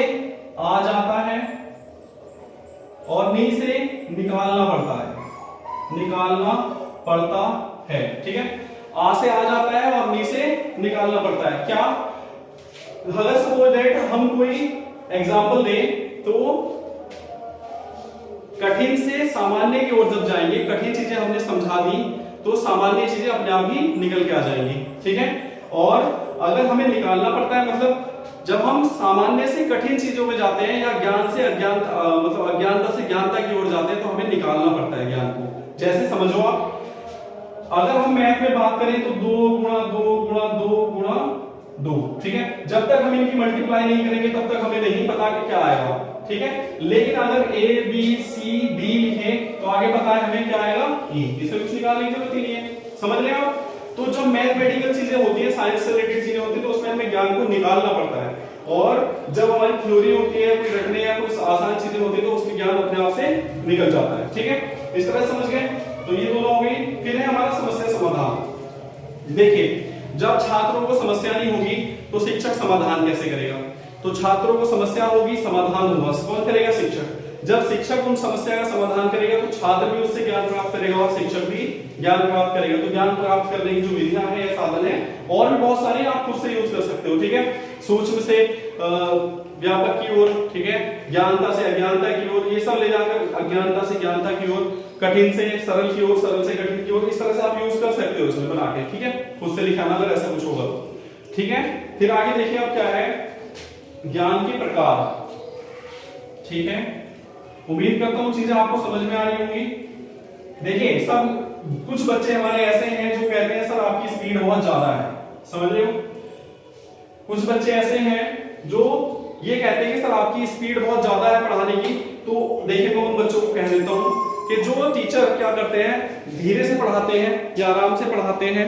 आ जाता है और नी से निकालना पड़ता है, निकालना पड़ता है। ठीक है, आ से आ जाता है और नी से निकालना पड़ता है। क्या अगर सपोज दैट हम कोई एग्जांपल दें, तो कठिन से सामान्य की ओर जब जाएंगे, कठिन चीजें हमने समझा दी तो सामान्य चीजें अपने आप ही निकल के आ जाएंगी। ठीक है, और अगर हमें निकालना पड़ता है, मतलब जब हम सामान्य से कठिन चीजों में जाते हैं या ज्ञान से अज्ञान मतलब अज्ञानता से ज्ञानता की ओर जाते हैं, तो हमें निकालना पड़ता है ज्ञान को। जैसे समझो आप, अगर हम मैथ में बात करें तो 2 गुणा 2 गुणा 2 गुणा 2, ठीक है, जब तक हम इनकी मल्टीप्लाई नहीं करेंगे तब तक हमें नहीं पता कि क्या आएगा। ठीक है, लेकिन अगर ए बी सी डी लिखे तो आगे पता है हमें क्या आएगा ई, इसमें कुछ निकालने की जरूरत ही नहीं है। समझ रहे हैं आप? तो जो मैथमेटिकल चीजें होती है, साइंस से रिलेटेड चीजें होती है, तो उसमें हमें ज्ञान को निकालना पड़ता है। और जब हमारी थ्योरी होती है, कोई रटने या कुछ आसान चीजें होती है, तो उसमें ज्ञान अपने आप से निकल जाता है। ठीक है, इस तरह समझ गए? तो ये दोनों हो गई। फिर है हमारा समस्या समाधान। देखिए जब छात्रों को समस्या नहीं होगी तो शिक्षक समाधान कैसे करेगा? तो तो छात्रों को समस्या होगी, समाधान होगा। कौन करेगा? शिक्षक। जब शिक्षक उन समस्या का समाधान करेगा तो छात्र भी उससे ज्ञान प्राप्त करेगा और शिक्षक भी ज्ञान प्राप्त करेगा। तो ज्ञान प्राप्त करने की जो विधियां है या साधन है और भी बहुत सारे आप खुद से यूज कर सकते हो। ठीक है, सूक्ष्म से व्यापक की ओर, ठीक है, ज्ञानता से अज्ञानता की ओर, ये सब ले जाकर अज्ञानता से ज्ञानता की ओर, कठिन से सरल की ओर, सरल से कठिन की ओर, इस तरह से आप यूज कर सकते हो इसमें बना के। ठीक है, खुद से लिखाना अगर ऐसा कुछ होगा तो। ठीक है, फिर आगे देखिए अब क्या है, ज्ञान के प्रकार। ठीक है, उम्मीद करता हूं चीजें आपको समझ में आ रही होंगी। देखिए सब कुछ बच्चे हमारे ऐसे हैं जो कहते हैं सर आपकी स्पीड बहुत ज्यादा है, समझ रहे हो। कुछ बच्चे ऐसे हैं जो ये कहते हैं कि सर आपकी स्पीड बहुत ज्यादा है पढ़ाने की। तो देखिए मैं उन बच्चों को कह देता हूं कि जो टीचर क्या करते हैं, धीरे से पढ़ाते हैं या आराम से पढ़ाते हैं।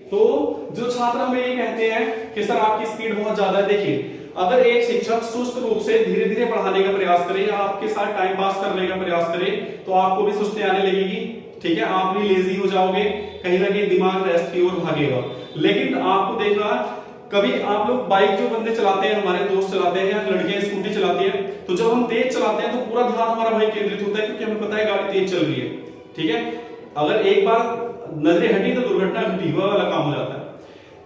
तो जो छात्र हमें ये कहते हैं कि सर आपकी स्पीड बहुत ज्यादा है, देखिए अगर एक शिक्षक सुस्त रूप से धीरे धीरे पढ़ाने का प्रयास करे या आपके साथ टाइम पास करने का प्रयास करे तो आपको भी सुस्ती आने लगेगी। ठीक है, आप भी लेजी हो जाओगे, कहीं ना कहीं दिमाग रेस्ट की ओर भागेगा। लेकिन आपको देखना, कभी आप लोग बाइक जो बंदे चलाते हैं, हमारे दोस्त चलाते हैं या लड़कियां स्कूटी चलाती हैं, तो जब हम तेज चलाते हैं तो पूरा ध्यान हमारा वहीं केंद्रित होता है क्योंकि हमें पता है गाड़ी तेज चल रही है। ठीक है, अगर एक बार नजरें हटी तो दुर्घटना घटी, वह वाला काम हो जाता है।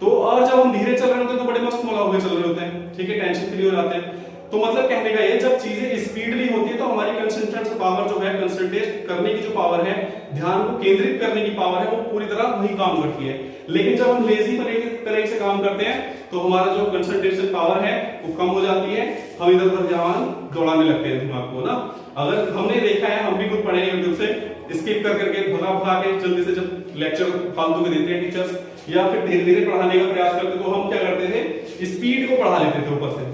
तो और जब हम धीरे चल रहे होते हैं तो बड़े मस्त मौला हुए चल रहे होते हैं। ठीक है, टेंशन फ्री हो जाते हैं। तो मतलब कहने का ये, जब चीजें स्पीडली होती है तो हमारी कंसंट्रेशन पावर जो है, कंसंट्रेट करने की जो पावर है, ध्यान को केंद्रित करने की पावर है, वो पूरी तरह वही काम करती है। लेकिन जब हम लेजी तरह से काम करते हैं तो हमारा जो कंसंट्रेशन पावर है वो कम हो जाती है, हम इधर उधर ध्यान दौड़ाने लगते हैं दिमाग को ना। अगर हमने देखा है, हम भी खुद पढ़े हैं यूट्यूब से, स्किप कर करके भगा के जल्दी से जब लेक्चर फालतू के देते हैं टीचर्स या फिर धीरे धीरे पढ़ाने का प्रयास करते, तो हम क्या करते थे, स्पीड को बढ़ा लेते थे ऊपर से।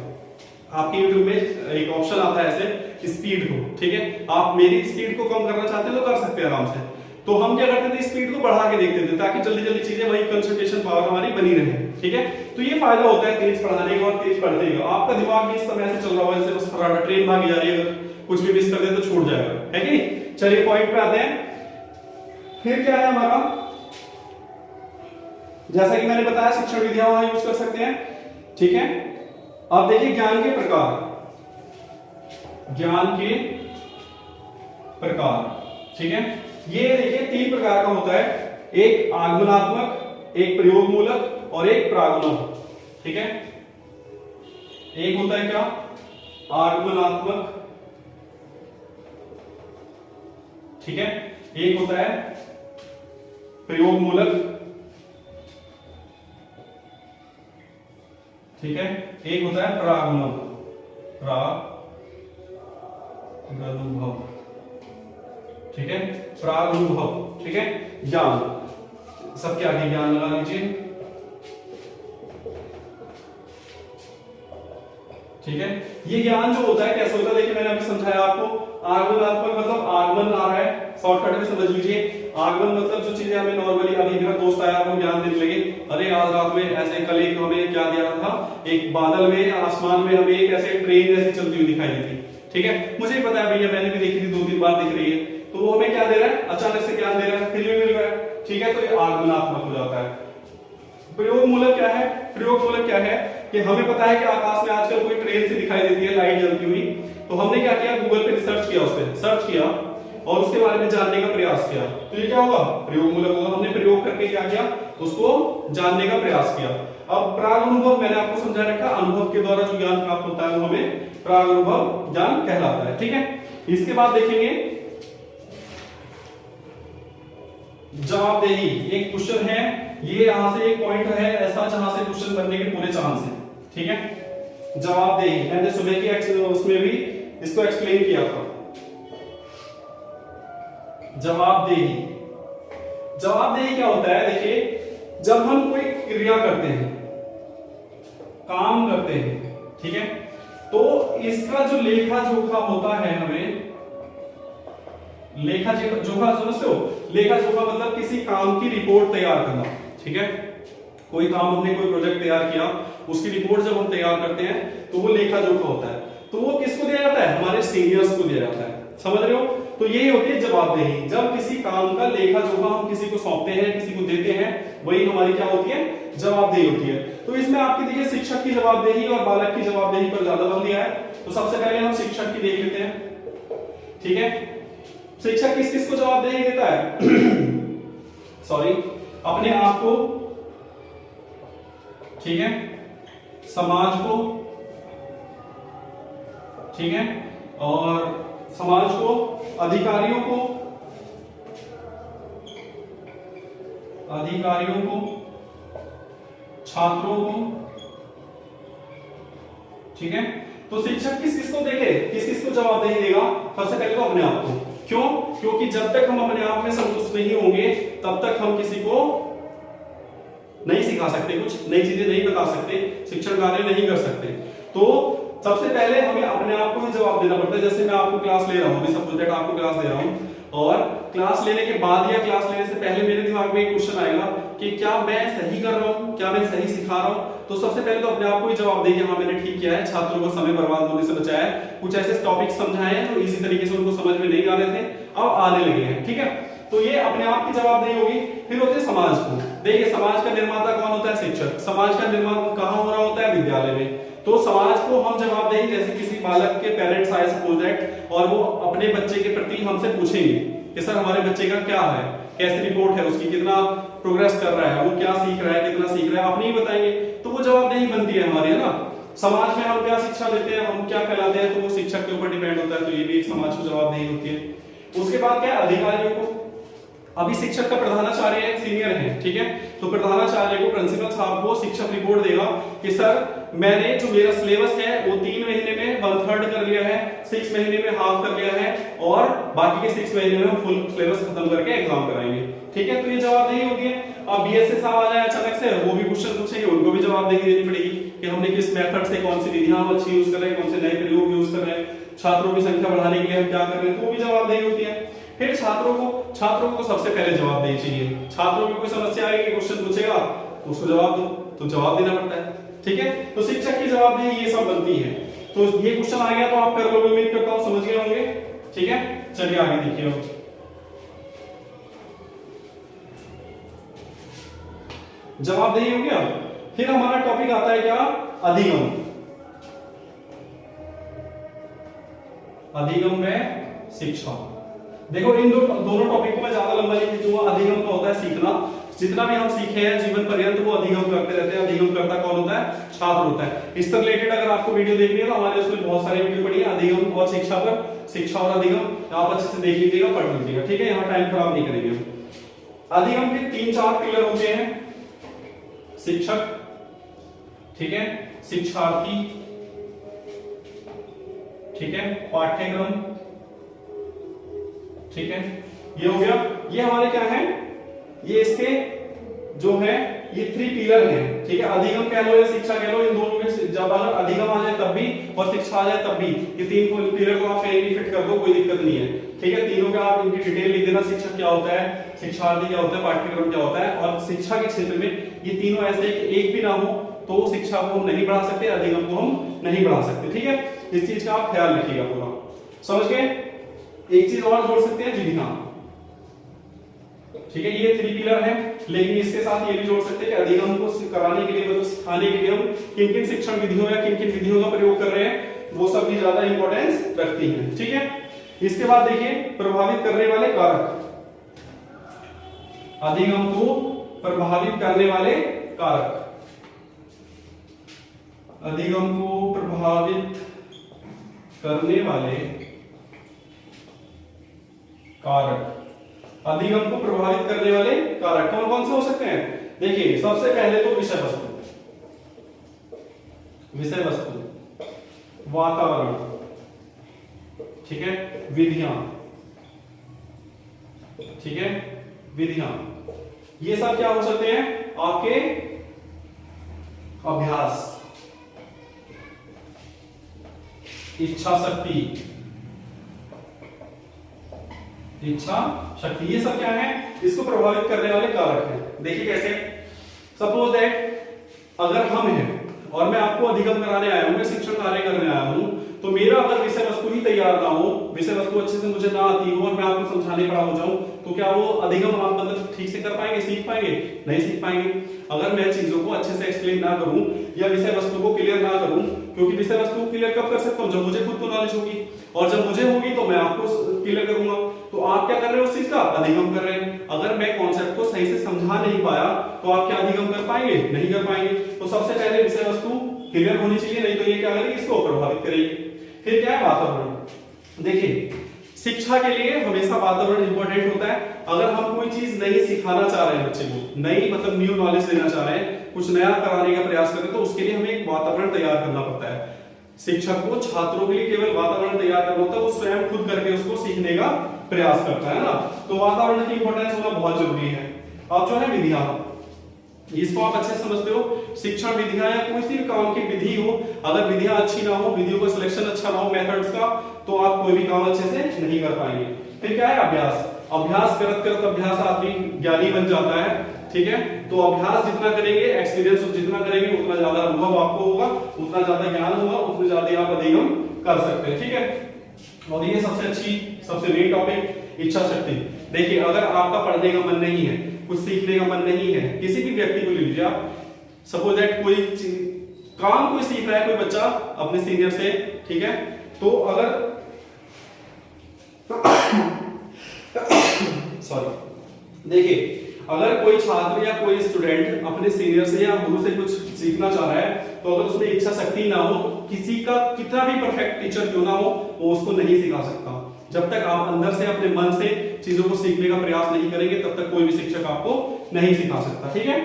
आपके YouTube में एक ऑप्शन आता है ऐसे स्पीड को। ठीक है, आप मेरी स्पीड को कम करना चाहते हैं तो कर सकते हैं आराम से। तो हम क्या करते थे, स्पीड को बढ़ा के देखते थे ताकि जल्दी जल्दी चीजें, वही कंसंट्रेशन पावर हमारी बनी रहे। ठीक है, तो ये फायदा होता है तेज पढ़ाने का और तेज पढ़ने का। आपका दिमाग भी इस समय से चल रहा होगा जैसे बस फटाफट ट्रेन भागी जा रही है, अगर कुछ भी मिस कर दे तो छूट जाएगा, है कि नहीं। चलिए पॉइंट पे आते हैं। फिर क्या है हमारा, जैसा कि मैंने बताया शिक्षण विधियां वहां यूज कर सकते हैं। ठीक है, अब देखिए ज्ञान के प्रकार। ज्ञान के प्रकार, ठीक है, ये देखिए 3 प्रकार का होता है, एक आगमनात्मक, एक प्रयोगमूलक और एक प्रागमन। ठीक है, एक होता है क्या, आगमनात्मक, ठीक है, एक होता है प्रयोगमूलक, ठीक है, एक होता है प्रागमन, प्रागनुभव। ठीक है, प्रागनुभव। ठीक है, ज्ञान, सबके आगे ज्ञान लगा लीजिए। ठीक है, ये ज्ञान जो होता है कैसे होता है, देखिए मैंने अभी समझाया आपको। आगमनात्मक मतलब आगमन आ रहा है, शॉर्टकट में समझ लीजिए। आगमन मतलब जो चीजें हमें नॉर्मली, अभी मेरा दोस्त आया वो ज्ञान देने लगे, अरे आज रात में ऐसे, कल एक हमें क्या दिया था, एक बादल में, आसमान में हमें एक ऐसे ट्रेन जैसी चलती हुई दिखाई दी थी। ठीक है, मुझे पता है भैया, मैंने भी देखी थी, 2-3 बार दिख रही है। तो वो हमें क्या दे रहा है, अचानक से ज्ञान दे रहा है, फ्री में मिल रहा है। ठीक है, तो ये आगमनात्मक हो जाता है। प्रयोगमूलक क्या है, प्रयोगमूलक क्या है कि हमें पता है कि आकाश में आजकल कोई ट्रेन से दिखाई देती है, लाइट जलती हुई। तो हमने क्या किया, गूगल पे रिसर्च किया, उस पर सर्च किया और उसके बारे में जानने का प्रयास किया। तो ये क्या होगा, प्रयोगमूलक होगा। हमने प्रयोग करके क्या किया, उसको जानने का प्रयास किया। अब प्रागनुभव मैंने आपको समझा रखा, अनुभव के द्वारा जो ज्ञान प्राप्त होता है वो हमें प्रागनुभव ज्ञान कहलाता है। ठीक है, इसके बाद देखेंगे जवाबदेही। एक क्वेश्चन है, ये यहां से एक पॉइंट है ऐसा जहां से क्वेश्चन बनने के पूरे चांस हैं। ठीक है, जवाबदेही मैंने सुबह की उसमें भी इसको एक्सप्लेन किया था। जवाबदेही, जवाबदेही क्या होता है, देखिए जब हम कोई क्रिया करते हैं, काम करते हैं, ठीक है, तो इसका जो लेखा जोखा होता है, हमें लेखा जोखा समझते हो, लेखा जोखा मतलब किसी काम की रिपोर्ट तैयार करना। ठीक है, कोई काम हमने, कोई प्रोजेक्ट तैयार किया, उसकी रिपोर्ट जब हम तैयार करते हैं तो वो लेखा जोखा होता है। तो वो किसको दिया जाता है, हमारे सीनियर्स को दिया जाता है, समझ रहे हो। तो यही होती है जवाबदेही। जब किसी काम का लेखा जोखा हम किसी को सौंपते हैं, किसी को देते हैं, वही हमारी क्या होती है, जवाबदेही होती है। तो इसमें आपकी देखिए शिक्षक की जवाबदेही और बालक की जवाबदेही पर ज्यादा बल दिया है। तो सबसे पहले हम शिक्षक की देख लेते हैं। ठीक है, शिक्षक किस किस को जवाबदेही देता है सॉरी, अपने आप को, ठीक है, समाज को, ठीक है, और समाज को, अधिकारियों को, छात्रों को, ठीक है। तो शिक्षक किस किस को देखे, किस किस को जवाबदेही देगा, सबसे पहले तो अपने आप को। क्यों? क्योंकि जब तक हम अपने आप में संतुष्ट नहीं होंगे तब तक हम किसी को नहीं सिखा सकते, कुछ नई चीजें नहीं बता सकते, शिक्षण कार्य नहीं कर सकते। तो सबसे पहले हमें अपने आप को ही जवाब देना पड़ता है। जैसे मैं आपको क्लास ले रहा हूं, अभी सब्जेक्ट आपको क्लास ले रहा हूं, और क्लास लेने के बाद या क्लास लेने से पहले मेरे दिमाग में एक क्वेश्चन आएगा कि क्या मैं सही कर रहा हूं, क्या मैं सही सिखा रहा हूं। तो सबसे पहले तो अपने आप को ही जवाब दें कि हाँ मैंने ठीक किया है, छात्रों को समय बर्बाद होने से बचाया है, कुछ ऐसे टॉपिक समझाए हैं जो इसी तरीके से उनको समझ में नहीं आ रहे थे, अब आने लगे हैं। ठीक है, तो ये अपने आप की जवाबदेही होगी। फिर होते हैं समाज को। देखिए समाज का निर्माता कौन होता है, शिक्षक। समाज का निर्माण कहाँ हो रहा होता है, विद्यालय में। तो समाज को हम जवाबदेही, जैसे किसी बालक के पेरेंट्स आए सपोज दैट, और वो अपने बच्चे के प्रति हमसे पूछेंगे कि सर हमारे बच्चे का क्या है, कैसी रिपोर्ट है उसकी, कितना प्रोग्रेस कर रहा है, वो क्या सीख रहा है, कितना सीख रहा है, अपनी ही बताएंगे। तो वो जवाबदेही बनती है हमारी, है ना। समाज में हम क्या शिक्षा देते हैं, हम क्या फैलाते हैं, तो वो शिक्षक के ऊपर डिपेंड होता है। तो ये भी एक समाज को जवाबदेही होती है। उसके बाद क्या है, अधिकारियों को। अभी शिक्षक का प्रधानाचार्य है, सीनियर है, ठीक है। तो प्रधानाचार्य को, प्रिंसिपल साहब को शिक्षक रिपोर्ट देगा कि सर मैंने जो मेरा सिलेबस है वो 3 महीने में 1/3 कर लिया है, 6 महीने में हाफ कर लिया है, और बाकी के 6 महीने में हम फुल सिलेबस खत्म करके एग्जाम कराएंगे। ठीक है, तो ये जवाबदेही होगी। अब बीएसए साहब आ जाए अचानक से, वो भी क्वेश्चन पूछेंगे, उनको भी जवाबदेही देनी पड़ेगी कि हमने किस मेथड से, कौन सी विधियां हम अच्छी यूज कर रहे हैं, कौन से नए प्रयोग यूज कर रहे हैं, छात्रों की संख्या बढ़ाने के लिए हम क्या कर रहे हैं, तो वो भी जवाबदेही होती है। फिर छात्रों को सबसे पहले जवाबदेही चाहिए। छात्रों की कोई समस्या आएगी, क्वेश्चन पूछेगा, तो उसको जवाब दो, तो जवाब देना पड़ता है। ठीक है, तो शिक्षक की जवाबदेही ये सब बनती है। तो ये क्वेश्चन आ गया तो आप कर लोगे, उम्मीद करता हूं समझ गए होंगे। ठीक है, चलिए आगे देखिए। जवाबदेही हो गया। फिर हमारा टॉपिक आता है क्या, अधिगम। अधिगम में शिक्षा। देखो इन दोनों टॉपिक को मैं ज्यादा लंबा नहीं खींचूंगा। अधिगम का होता है सीखना, जितना भी हम सीखे हैं जीवन पर्यंत वो अधिगम करते रहते हैं। अधिगम करता कौन होता है, छात्र होता है। इससे रिलेटेड अगर आपको वीडियो देखनी है तो हमारे उसमें बहुत सारे वीडियो पड़ी है अधिगम और शिक्षा पर, शिक्षा और अधिगम आप अच्छे से देख लीजिएगा, पढ़ लीजिएगा। ठीक है, यहाँ टाइम खराब नहीं करेंगे। अधिगम के 3-4 पिलर होते हैं, शिक्षक, ठीक है, शिक्षार्थी, ठीक है, पाठ्यक्रम, ठीक है, ये हो गया। ये हमारे क्या है, ये इसके जो है ये 3 पिलर हैं। ठीक है, अधिगम कह लो या शिक्षा कह लो, इन दोनों में जब अगर अधिगम आ जाए तब भी और शिक्षा आ जाए तब भी, ये 3 पिलर को आप कहीं भी फिट कर दो, कोई दिक्कत नहीं है। ठीक है, तीनों का आप इनकी डिटेल लिख देना, शिक्षक क्या होता है, शिक्षार्थी क्या होता है, पाठ्यक्रम क्या होता है। और शिक्षा के क्षेत्र में ये तीनों ऐसे कि एक भी ना हो तो शिक्षा को हम नहीं बढ़ा सकते, अधिगम को हम नहीं बढ़ा सकते। ठीक है, इस चीज का आप ख्याल रखिएगा पूरा, समझ गए। एक चीज और जोड़ सकते हैं, विधियां। ठीक है, ये 3 पिलर है, लेकिन इसके साथ ये भी जोड़ सकते हैं कि अधिगम को कराने के लिए, मतलब सिखाने के लिए हम किन किन शिक्षण विधियों या किन किन विधियों का प्रयोग कर रहे हैं, वो सब भी ज्यादा इंपॉर्टेंस रखती हैं। ठीक है, इसके बाद देखिए प्रभावित करने वाले कारक। अधिगम को प्रभावित करने वाले कारक। अधिगम को प्रभावित करने वाले कारक। अधिगम को प्रभावित करने वाले कारक कौन कौन से हो सकते हैं? देखिए सबसे पहले तो विषय वस्तु, वातावरण, ठीक है, विधियां, ठीक है, विधियां, ये सब क्या हो सकते हैं आपके अभ्यास, इच्छा शक्ति, ये सब क्या है, इसको प्रभावित करने वाले कारक हैं। देखिए कैसे, सपोज दैट अगर हम हैं और मैं आपको अधिगम कराने आया हूं, मैं शिक्षण कार्य करने आया हूं, तो मेरा अगर विषय वस्तु ही तैयार ना हो, विषय वस्तु अच्छे से मुझे ना आती हो और मैं आपको समझाने खड़ा हो जाऊं, तो क्या वो अधिगम आप मतलब ठीक से कर पाएंगे, सीख पाएंगे? नहीं सीख पाएंगे। अगर मैं चीजों को अच्छे से एक्सप्लेन ना करूं या विषय वस्तु को क्लियर ना करूं, क्योंकि विषय वस्तु को क्लियर कब कर सकता हूं? जब मुझे खुद को नॉलेज होगी, और जब मुझे होगी तो मैं आपको क्लियर करूंगा। तो आप क्या कर रहे हो उस चीज का? अधिगम कर रहे हैं। अगर मैं कॉन्सेप्ट को सही से समझा नहीं पाया तो आप क्या अधिगम कर पाएंगे? नहीं कर पाएंगे। तो सबसे पहले विषय वस्तु क्लियर होनी चाहिए, नहीं तो ये क्या करेगी? इसको प्रभावित करेगी। फिर क्या है? वातावरण। देखिए, शिक्षा के लिए हमेशा वातावरण इंपॉर्टेंट होता है। अगर हम कोई चीज नई सिखाना चाह रहे हैं बच्चे को, नई मतलब न्यू नॉलेज देना चाह रहे हैं, कुछ नया कराने का प्रयास कर रहे हैं, तो उसके लिए हमें एक वातावरण तैयार करना पड़ता है। शिक्षक को छात्रों के लिए केवल वातावरण तैयार करना होता है, वो स्वयं खुद करके उसको सीखने का प्रयास करता है ना। तो वातावरण की इंपॉर्टेंस होना बहुत जरूरी है। अब जो है विधियां, इसको आप अच्छे समझते हो। शिक्षण विधियां या कोई सी भी काम की विधि हो, अगर विधियां अच्छी ना हो, विधियों का सिलेक्शन अच्छा ना हो मेथड्स का, तो आप कोई भी काम अच्छे से नहीं कर पाएंगे। फिर क्या है? अभ्यास। अभ्यास करत करत अभ्यास आदमी ज्ञानी बन जाता है, ठीक है। तो अभ्यास जितना करेंगे, एक्सपीरियंस जितना करेंगे, उतना ज्यादा अनुभव आपको होगा, उतना ज्यादा ज्ञान होगा, उतने ज्यादा आप अधिगम कर सकते हैं, ठीक है। और ये सबसे अच्छी, सबसे मेन टॉपिक इच्छा शक्ति। देखिए, अगर आपका पढ़ने का मन नहीं है, कुछ सीखने का मन नहीं है, किसी भी व्यक्ति को ले लीजिए आप, सपोज दैट कोई काम कोई सीख रहा है कोई बच्चा अपने सीनियर से, ठीक है। तो अगर सॉरी, देखिए, अगर कोई छात्र या कोई स्टूडेंट अपने सीनियर से या गुरु से कुछ सीखना चाह रहा है, तो अगर उसमें इच्छा शक्ति ना हो, तो किसी का कितना भी परफेक्ट टीचर क्यों ना हो, वो उसको नहीं सिखा सकता। जब तक आप अंदर से अपने मन से चीजों को सीखने का प्रयास नहीं करेंगे, तब तक कोई भी शिक्षक आपको नहीं सिखा सकता, ठीक है।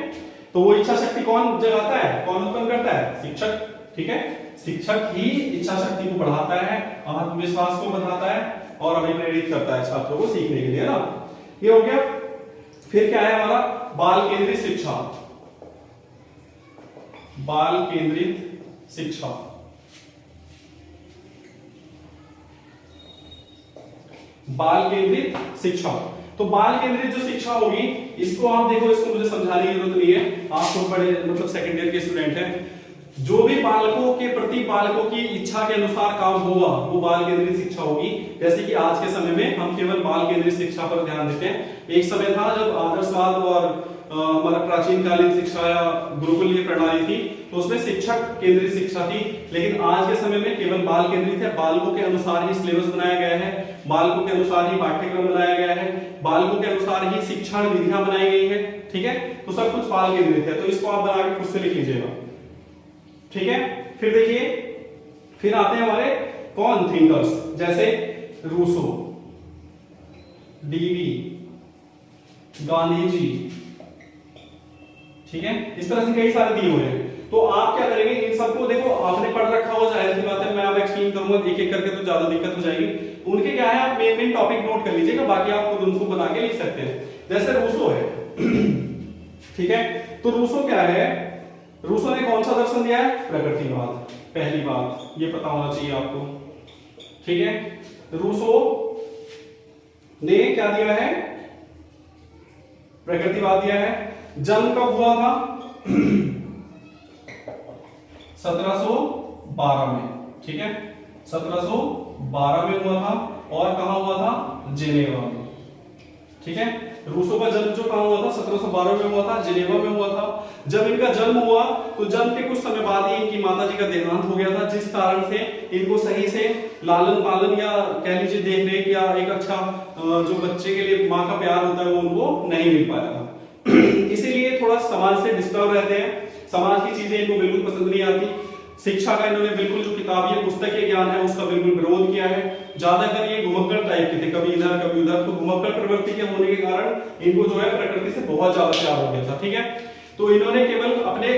तो वो इच्छा शक्ति कौन जगाता है, कौन उत्पन्न करता है? शिक्षक, ठीक है। शिक्षक ही इच्छा शक्ति को बढ़ाता है, आत्मविश्वास को बढ़ाता है और अभिप्रेरित करता है छात्रों को सीखने के लिए, ना। ये हो गया। फिर क्या है हमारा? बाल केंद्रित शिक्षा। बाल केंद्रित शिक्षा, बाल केंद्रित शिक्षा। तो बाल केंद्रित जो शिक्षा होगी, इसको आप देखो, इसको मुझे समझाने की जरूरत नहीं है, आप तो बड़े मतलब सेकंड ईयर के स्टूडेंट हैं। जो भी बालकों के प्रति बालकों की इच्छा के अनुसार काम होगा, वो बाल केंद्रित शिक्षा होगी। जैसे कि आज के समय में हम केवल बाल केंद्रित शिक्षा पर ध्यान देते हैं। एक समय था जब आदर्शवाद और मतलब प्राचीन कालीन शिक्षा या गुरुकुलीय प्रणाली थी, तो उसमें शिक्षक केंद्रित शिक्षा थी। लेकिन आज के समय में केवल बाल केंद्रित है। बालकों के अनुसार ही सिलेबस बनाया गया है, बालकों के अनुसार ही पाठ्यक्रम बनाया गया है, बालकों के अनुसार ही शिक्षण विधियां बनाई गई है, ठीक है। तो सब कुछ बाल केंद्रित है। तो इसको आप बना के खुद से लिख लीजिएगा, ठीक है। फिर देखिए, फिर आते हैं हमारे कौन थिंकर्स, जैसे रूसो, डीवी, गांधी जी, ठीक है। इस तरह से कई सारे दिए हुए हैं। तो आप क्या करेंगे, इन सबको देखो, आपने पढ़ रखा हो, जाहिर सी बात है, मैं अब एक्सप्लेन करूंगा एक एक करके तो ज्यादा दिक्कत हो जाएगी। उनके क्या है, आप मेन मेन टॉपिक नोट कर लीजिएगा, बाकी आप खुद उनको बना के लिख सकते हैं। जैसे रूसो है, ठीक है। तो रूसो क्या है? रूसो ने कौन सा दर्शन दिया है? प्रकृतिवाद। पहली बात ये पता होना चाहिए आपको, ठीक है। रूसो ने क्या दिया है? प्रकृतिवाद दिया है। जन्म कब हुआ था? 1712 में, ठीक है। 1712 में हुआ था। और कहां हुआ था? जेनेवा में, ठीक है। रूसो का जन्म जो कहां हुआ था? 1712 में हुआ था, जेनेवा में हुआ था। जब इनका जन्म हुआ तो जन्म के कुछ समय बाद ही इनकी माताजी का देहांत हो गया था, जिस कारण से इनको सही से लालन पालन या कह लीजिए देख रेख या एक अच्छा जो बच्चे के लिए माँ का प्यार होता है वो उनको नहीं मिल पाया था। इसीलिए थोड़ा समाज से डिस्टर्ब रहते हैं, समाज की चीजें इनको बिल्कुल पसंद नहीं आती। शिक्षा का इन्होंने बिल्कुल जो किताब या पुस्तक के ज्ञान है उसका बिल्कुल विरोध किया है। ज्यादातर ये घुमक्कड़ टाइप के थे, कभी इधर कभी उधर। तो घुमक्कड़ प्रवृत्ति के होने के कारण इनको जो है प्रकृति से बहुत ज्यादा प्यार हो गया था, ठीक है। तो इन्होंने केवल अपने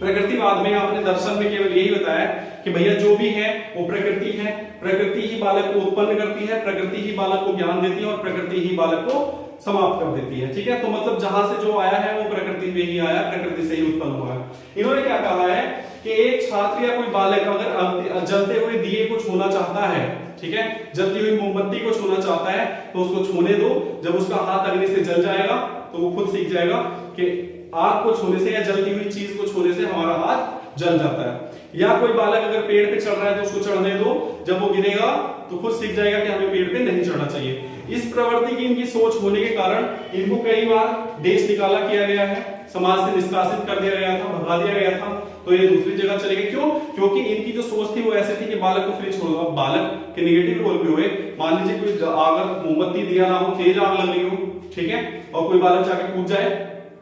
प्रकृतिवाद में, अपने दर्शन में केवल यही बताया कि भैया जो भी है वो प्रकृति है, प्रकृति ही बालक को उत्पन्न करती है, प्रकृति ही बालक को ज्ञान देती है और प्रकृति ही बालक को समाप्त कर देती है, ठीक है। तो मतलब जहां से जो आया है वो प्रकृति में ही आया, प्रकृति से ही उत्पन्न हुआ है। इन्होंने क्या कहा है कि एक छात्र या कोई बालक अगर जलते हुए दिए को छूना चाहता है, ठीक है, जलती हुई मोमबत्ती को छूना चाहता है, तो उसको छूने दो। जब उसका हाथ अग्नि से जल जाएगा तो वो खुद सीख जाएगा कि आग को छूने से या जलती हुई चीज को छूने से हमारा हाथ जल जाता है। या कोई बालक अगर पेड़ पे चढ़ रहा है तो उसको चढ़ने दो, जब वो गिरेगा तो खुद सीख जाएगा कि हमें पेड़ पे नहीं चढ़ना चाहिए। इस प्रवृत्ति की इनकी सोच होने के कारण इनको कई बार देश निकाला किया गया है, समाज से निष्कासित कर दिया गया था, भगा दिया गया था, तो ये दूसरी जगह चले गए। क्यों? क्योंकि इनकी जो सोच थी वो ऐसे थी कि बालक को फ्री छोड़ दो। अब बालक के नेगेटिव रोल भी हुए, मान लीजिए कोई अगर मोमबत्ती दिया ना हो, तेज आग लग रही हो, ठीक है, और कोई बालक जाकर कूद जाए,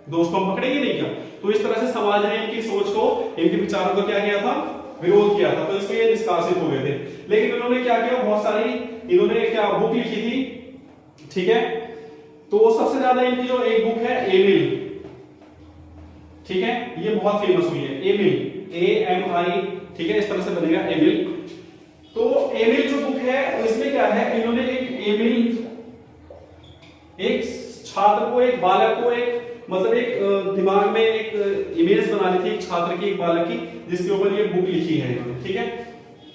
दोस्त को हम पकड़ेंगे नहीं क्या? तो इस तरह से समाज ने इनकी सोच को, इनके विचारों को क्या किया था, विरोध किया था, तो इसलिए निष्कासित हो गए थे। लेकिन इन्होंने क्या किया, बहुत सारी इन्होंने क्या बुक लिखी थी, ठीक है। तो सबसे ज्यादा इनकी जो एक बुक है एमिल, ठीक है, ये बहुत फेमस हुई है, एमिल, AMI, ठीक है, इस तरह से बनेगा एमिल। तो एमिल जो बुक है इसमें क्या है, इन्होंने एक छात्र को, एक बालक को, एक मतलब एक दिमाग में एक इमेज बना ली थी एक छात्र की, एक बालक की, जिसके ऊपर ये बुक लिखी है इन्होंने, ठीक है।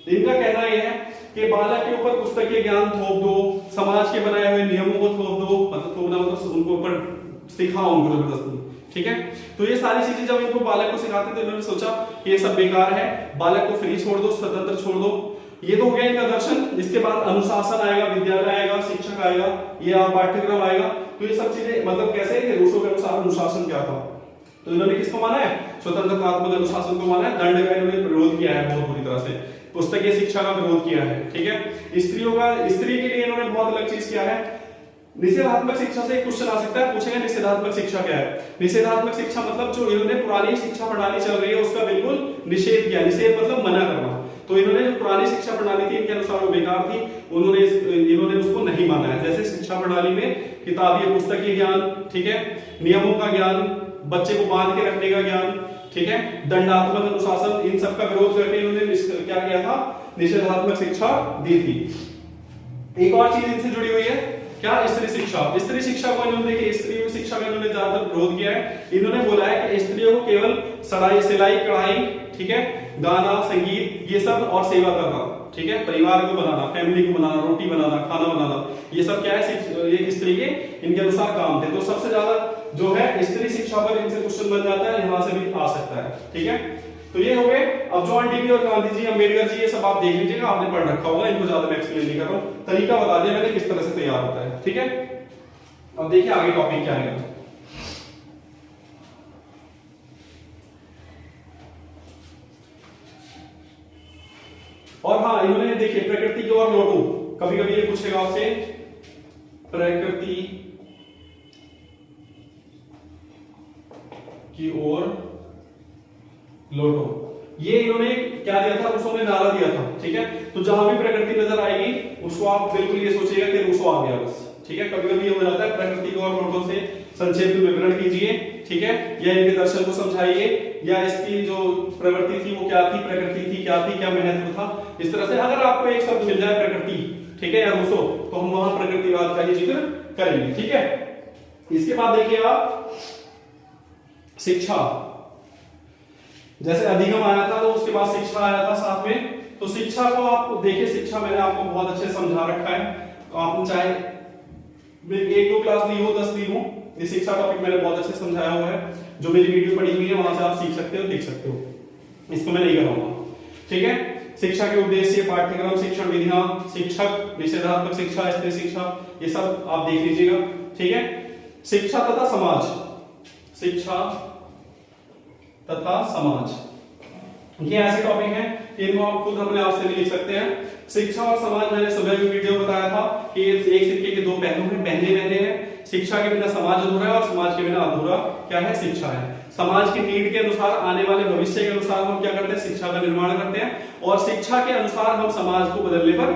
इनका कहना यह है कि बालक के ऊपर पुस्तकीय ज्ञान थोप दो, समाज के बनाए हुए नियमों को थोप दो, मतलब थोपना मतलब उनको ऊपर सिखाओ उनको जबरदस्ती, ठीक है। तो ये सारी चीजें जब इनको बालक को सिखाते थे, इन्होंने सोचा कि ये सब बेकार है, बालक को फ्री छोड़ दो, स्वतंत्र छोड़ दो। ये तो हो गया इनका दर्शन। इसके बाद अनुशासन आएगा, विद्यालय आएगा, शिक्षक आएगा, ये पाठ्यक्रम आएगा। तो ये सब चीजें मतलब कैसे है, रूसो के अनुसार अनुशासन क्या था, तो इन्होंने किसको माना है, स्वतंत्रतात्मक अनुशासन को माना है। दंड का इन्होंने विरोध किया है बहुत बुरी तरह से, पुस्तकीय शिक्षा का विरोध किया है, ठीक है। स्त्री के लिए इन्होंने बहुत अलग चीज किया है। निषेधात्मक शिक्षा से क्वेश्चन आ सकता है, पूछेगा निषेधात्मक शिक्षा क्या है। निषेधात्मक शिक्षा मतलब जो इन्होंने पुरानी शिक्षा प्रणाली चल रही है उसका बिल्कुल निषेध किया। निषेध मतलब मना करना। तो इन्होंने जो पुरानी शिक्षा प्रणाली थी इनके अनुसार वो बेकार थी, इन्होंने उसको नहीं माना है। जैसे शिक्षा प्रणाली में किताबी पुस्तकीय ज्ञान, ठीक है, नियमों का ज्ञान, बच्चे को बांध के रखने का ज्ञान, ठीक है, दंडात्मक अनुशासन, इन सब का विरोध करके इन्होंने क्या किया था, निषेधात्मक शिक्षा दी थी। एक और चीज इनसे जुड़ी हुई है क्या, स्त्री शिक्षा। स्त्री शिक्षा को इन्होंने देखिए, स्त्री शिक्षा का इन्होंने ज्यादातर विरोध किया है। इन्होंने बोला है कि स्त्रियों को केवल सिलाई कढ़ाई, ठीक है, गाना संगीत ये सब और सेवा करना, ठीक है, परिवार को बनाना, फैमिली को बनाना, रोटी बनाना, खाना बनाना, ये सब क्या है, ये स्त्री के इनके अनुसार काम थे। तो सबसे ज्यादा जो है स्त्री शिक्षा पर इनसे क्वेश्चन बन जाता है, यहां से भी आ सकता है, ठीक है। तो ये हो गए। अब जॉन डीवी और गांधी जी, अम्बेडकर जी, ये सब आप देख लीजिएगा, आपने पढ़ रखा होगा, इनको ज्यादा मैं एक्सप्लेन नहीं कर रहा हूं, तरीका बता दिया मैंने किस तरह से तैयार होता है, ठीक है। अब देखिए आगे टॉपिक क्या है। और हाँ, इन्होंने देखिए प्रकृति की ओर लौटो, कभी कभी ये पूछेगा आपसे, प्रकृति की ओर लौटो, ये इन्होंने क्या दिया था, रूसो ने नारा दिया था, ठीक है। तो जहां भी प्रकृति नजर आएगी उसको आप बिल्कुल ये सोचिएगा कि रूसो आ गया बस, ठीक है। कभी कभी ये हो जाता है, प्रकृति की ओर लौटो से संक्षेप में विवरण कीजिए, ठीक है, या इनके दर्शन को समझाइए, या इसकी जो प्रवृत्ति थी वो क्या थी, प्रकृति थी क्या थी, क्या महत्व था, इस तरह से। अगर आपको एक शब्द मिल जाए प्रकृति, ठीक है, या रूसो, तो हम वहां प्रकृतिवाद का ही जिक्र करेंगे, ठीक है। इसके बाद देखिए आप शिक्षा, जैसे अधिगम आया था तो उसके बाद शिक्षा आया था साथ में। तो शिक्षा को आप देखिए, शिक्षा मैंने आपको बहुत अच्छे समझा रखा है, तो आपने चाहे 1-2 क्लास ली हो, 10 ली हो, ये शिक्षा टॉपिक मैंने बहुत अच्छे समझाया हुआ है। जो मेरी वीडियो पड़ी हुई है वहां से आप सीख सकते हो, देख सकते हो, इसको मैं नहीं कराऊंगा, ठीक है। शिक्षा के उद्देश्य, पाठ्यक्रम, शिक्षण विधियां, शिक्षक, निषेधात्मक शिक्षा, स्त्री शिक्षा, ये सब आप देख लीजिएगा, ठीक है। शिक्षा तथा समाज, शिक्षा तथा समाज, ये ऐसे टॉपिक हैं कि इनको आप खुद अपने आप से भी लिख सकते हैं। शिक्षा और समाज, मैंने सुबह भी वीडियो बताया था कि एक सिक्के के 2 पहलू हैं, बहने हैं। शिक्षा के बिना समाज अधूरा है और समाज के बिना अधूरा क्या है, शिक्षा है। समाज की नीड के अनुसार, आने वाले भविष्य के अनुसार हम क्या करते हैं, शिक्षा का निर्माण करते हैं, और शिक्षा के अनुसार हम समाज को बदलने पर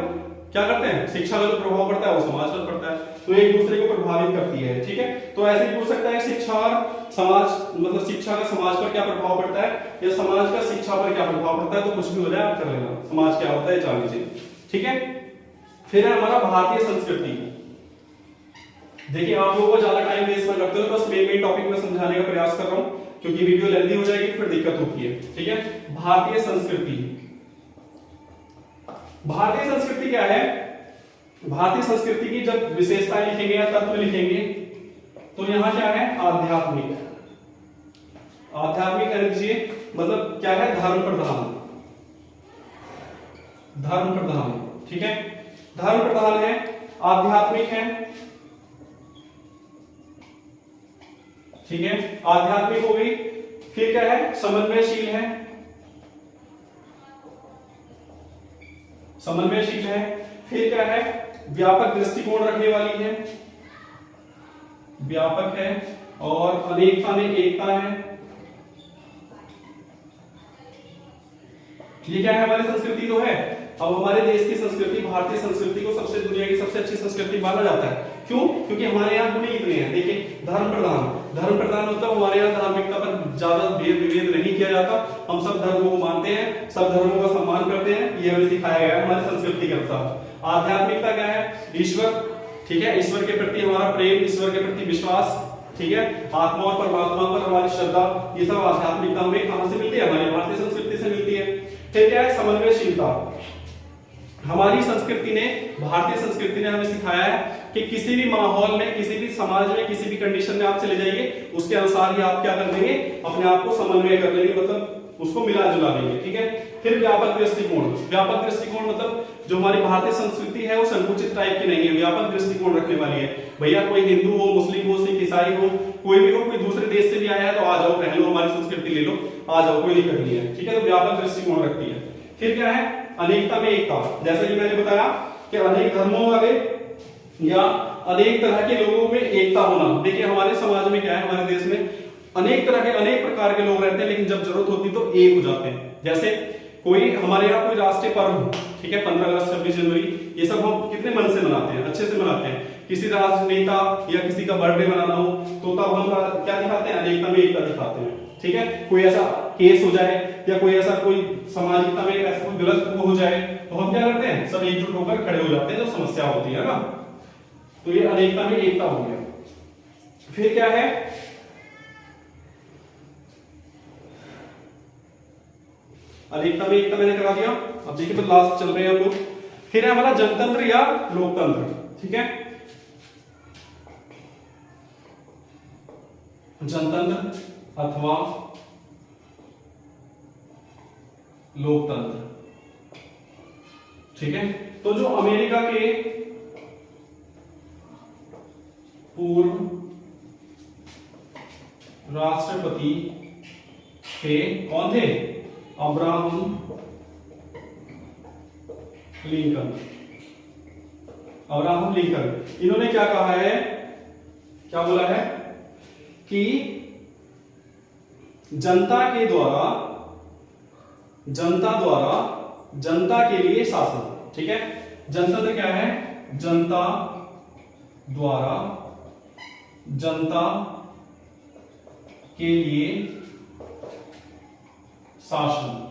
क्या करते हैं, शिक्षा का जो प्रभाव पड़ता है वो समाज पर पड़ता है, तो एक दूसरे को प्रभावित करती है, ठीक है। तो ऐसे ही पूछ सकता है शिक्षा और समाज, मतलब शिक्षा का समाज पर क्या प्रभाव पड़ता है, या समाज का शिक्षा पर क्या प्रभाव पड़ता है, तो कुछ भी हो जाए आप कर लेना, समाज क्या होता है जान लीजिए, ठीक है। फिर है हमारा भारतीय संस्कृति। देखिए आप लोगों को ज्यादा टाइम वेस्ट ना करते हो, बस मेन टॉपिक में समझाने का प्रयास कर रहा हूं, क्योंकि वीडियो लेंथी हो जाएगी फिर दिक्कत होती है, ठीक है। भारतीय संस्कृति, भारतीय संस्कृति क्या है, भारतीय संस्कृति की जब विशेषताएं लिखेंगे या तत्व लिखेंगे तो यहां क्या है, आध्यात्मिक, आध्यात्मिक एनर्जी, मतलब क्या है, धर्म प्रधान, धर्म प्रधान, ठीक है। धर्म प्रधान है, आध्यात्मिक है, ठीक है, आध्यात्मिक हो गई। फिर क्या है, समन्वयशील है, समन्वयशील है। फिर क्या है, व्यापक दृष्टिकोण रखने वाली है, व्यापक है, और अनेकता में एकता है। ये क्या है, हमारी संस्कृति तो है। अब हमारे देश की संस्कृति, भारतीय संस्कृति को सबसे दुनिया की सबसे अच्छी संस्कृति माना जाता है। क्यों? क्योंकि हमारे यहाँ गुण इतने हैं। देखिए, धर्म प्रधान, धर्म प्रधान मतलब हमारे यहाँ धार्मिकता पर ज्यादा भेद विभेद नहीं किया जाता। हम सब धर्मों को मानते हैं, सब धर्मों का सम्मान करते हैं, ये हमें सिखाया गया है हमारी संस्कृति के अनुसार। आध्यात्मिकता क्या है, ईश्वर, ठीक है, ईश्वर के प्रति हमारा प्रेम, ईश्वर के प्रति विश्वास, ठीक है, आत्मा और परमात्मा पर हमारी श्रद्धा, ये सब आध्यात्मिकता हमें कहां से मिलती है, हमारी भारतीय संस्कृति से मिलती है। फिर क्या है, समन्वयशीलता। हमारी संस्कृति ने, भारतीय संस्कृति ने हमें सिखाया है कि किसी भी माहौल में, किसी भी समाज में, किसी भी कंडीशन में आप चले जाइए, उसके अनुसार ही आप क्या कर देंगे, अपने आप को समन्वय कर लेंगे, मतलब उसको मिला जुला देंगे, ठीक है। फिर व्यापक दृष्टिकोण, व्यापक दृष्टिकोण मतलब जो हमारी भारतीय संस्कृति है वो संकुचित टाइप की नहीं है, व्यापक दृष्टिकोण रखने वाली है। भैया कोई हिंदू हो, मुस्लिम हो, सिख, ईसाई हो, कोई भी हो, कोई दूसरे देश से भी आया है तो आ जाओ, रह लो, हमारी संस्कृति ले लो, आ जाओ, कोई दिक्कत नहीं है, ठीक है। तो व्यापक दृष्टिकोण रखती है। फिर क्या है, अनेकता में एकता। जैसा कि मैंने बताया कि अनेक धर्मों वाले या अनेक तरह के लोगों में एकता होना। देखिए हमारे समाज में क्या है, हमारे देश में अनेक तरह के, अनेक प्रकार के लोग रहते हैं, लेकिन जब जरूरत होती तो एक हो जाते हैं। जैसे कोई हमारे यहाँ कोई राष्ट्रीय पर्व हो, ठीक है, 15 अगस्त, 26 जनवरी, ये सब हम कितने मन से मनाते हैं, अच्छे से मनाते हैं। किसी राजनेता या किसी का बर्थडे मनाना हो तो तब हम क्या दिखाते हैं, अनेकता में एकता दिखाते हैं, ठीक है। कोई ऐसा केस हो जाए या कोई ऐसा कोई सामाजिकता में ऐसा कोई गलत हो जाए तो हम क्या करते हैं, सब एकजुट होकर खड़े हो जाते हैं जब समस्या होती है ना। तो ये अनेकता में एकता हो गया। फिर क्या है, अनेकता में एकता मैंने करा दिया। अब देखिए तो लास्ट चल रहे हैं हम लोग। फिर है हमारा जनतंत्र या लोकतंत्र, ठीक है, जनतंत्र अथवा लोकतंत्र, ठीक है। तो जो अमेरिका के पूर्व राष्ट्रपति थे, कौन थे, अब्राहम लिंकन, अब्राहम लिंकन। इन्होंने क्या कहा है, क्या बोला है कि जनता के द्वारा, जनता द्वारा जनता के लिए शासन, ठीक है। जनतंत्र क्या है, जनता द्वारा जनता के लिए शासन,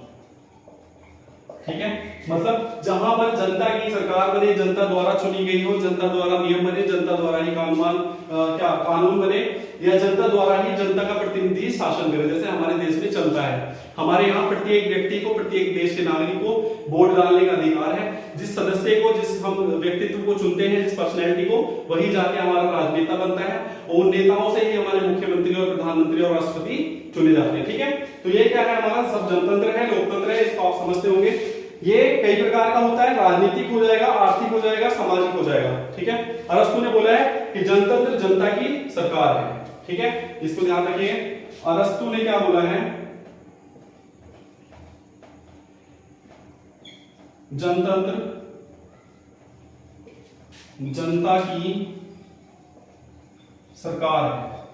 ठीक है। मतलब जहां पर जनता की सरकार बने, जनता द्वारा चुनी गई हो, जनता द्वारा नियम बने, जनता द्वारा ही कानून बने, या जनता द्वारा ही जनता का प्रतिनिधि शासन करे, जैसे हमारे देश में चलता है। हमारे यहाँ प्रत्येक व्यक्ति को, प्रत्येक देश के नागरिक को वोट डालने का अधिकार है। जिस सदस्य को, जिस हम व्यक्तित्व को चुनते हैं, जिस पर्सनैलिटी को, वही जाके हमारा राजनेता बनता है, और उन नेताओं से ही हमारे मुख्यमंत्री और प्रधानमंत्री और राष्ट्रपति चुने जाते हैं, ठीक है। तो ये क्या है, हमारा सब जनतंत्र है, लोकतंत्र है, इसको आप समझते होंगे। ये कई प्रकार का होता है, राजनीतिक हो जाएगा, आर्थिक हो जाएगा, सामाजिक हो जाएगा, ठीक है। अरस्तु ने बोला है कि जनतंत्र जनता की सरकार है, ठीक है, इसको ध्यान रखिए। अरस्तु ने क्या बोला है, जनतंत्र जनता की सरकार है,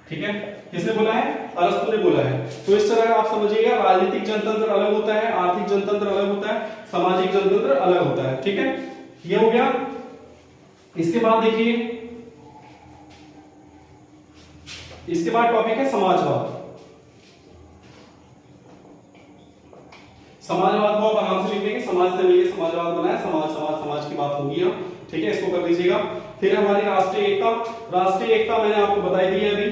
ठीक है। किसने बोला है, अरस्तु ने बोला है। तो इस तरह आप समझिएगा, राजनीतिक जनतंत्र अलग होता है, आर्थिक जनतंत्र अलग होता है, सामाजिक जनतंत्र अलग होता है, ठीक है। ये हो गया। इसके बाद देखिए, इसके बाद टॉपिक है समाजवाद। समाजवाद को आप आराम से लिख देंगे, समाज से मिलकर समाजवाद बनाया, समाज समाज समाज की बात होगी, ठीक है, इसको कर लीजिएगा। फिर हमारी राष्ट्रीय एकता, राष्ट्रीय एकता मैंने आपको बताई दी है अभी,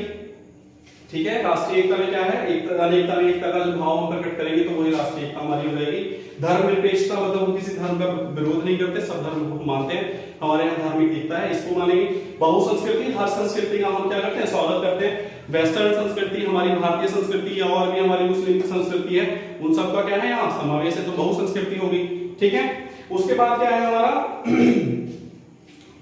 ठीक है। राष्ट्रीय एकता में क्या है, अनेकता में एकता का जो भाव हम प्रकट करेंगे तो वही राष्ट्रीय एकता हमारी हो जाएगी। धर्मनिरपेक्षता मतलब हम किसी धर्म का विरोध नहीं करते, सब धर्म को मानते हैं, हमारे यहाँ धार्मिक एकता है, इसको मानेंगे। बहुसंस्कृति, हर संस्कृति का हम क्या करते हैं, स्वागत करते हैं। वेस्टर्न संस्कृति, हमारी भारतीय संस्कृति या और भी हमारी मुस्लिम संस्कृति है, उन सबका क्या है यहाँ समावेश है, तो बहुसंस्कृति होगी, ठीक है। उसके बाद क्या है हमारा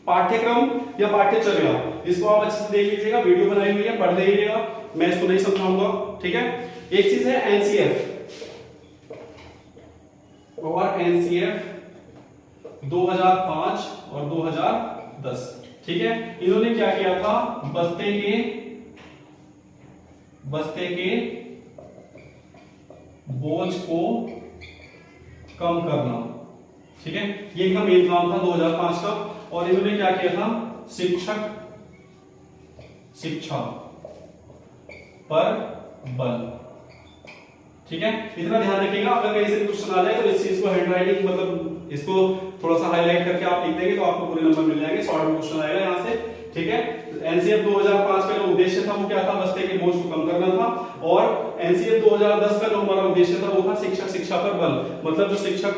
पाठ्यक्रम या पाठ्यचर्या, इसको आप अच्छे से देख लीजिएगा, वीडियो बनाई हुई है, पढ़ लीजिएगा, मैं इसको नहीं समझाऊंगा, ठीक है। एक चीज है एनसीएफ, और एनसीएफ 2005 और 2010, ठीक है। इन्होंने क्या किया था, बस्ते के बोझ को कम करना, ठीक है, ये इनका मेन काम था 2005 का। और इन्होंने क्या किया था, शिक्षा पर बल, ठीक है। इतना ध्यान रखिएगा, अगर कहीं से भी क्वेश्चन आ जाए तो इस चीज को हैंडराइटिंग मतलब इसको थोड़ा सा हाईलाइट करके आप लिख देंगे तो आपको पूरे नंबर मिल जाएंगे, शॉर्ट में क्वेश्चन आएगा यहाँ से, ठीक है। एनसीएफ 2005 का जो उद्देश्य था वो क्या था, बस्ते के बोझ को कम करना था। और एनसीएफ 2010 का जो हमारा उद्देश्य था वो था शिक्षा पर बल, मतलब जो शिक्षक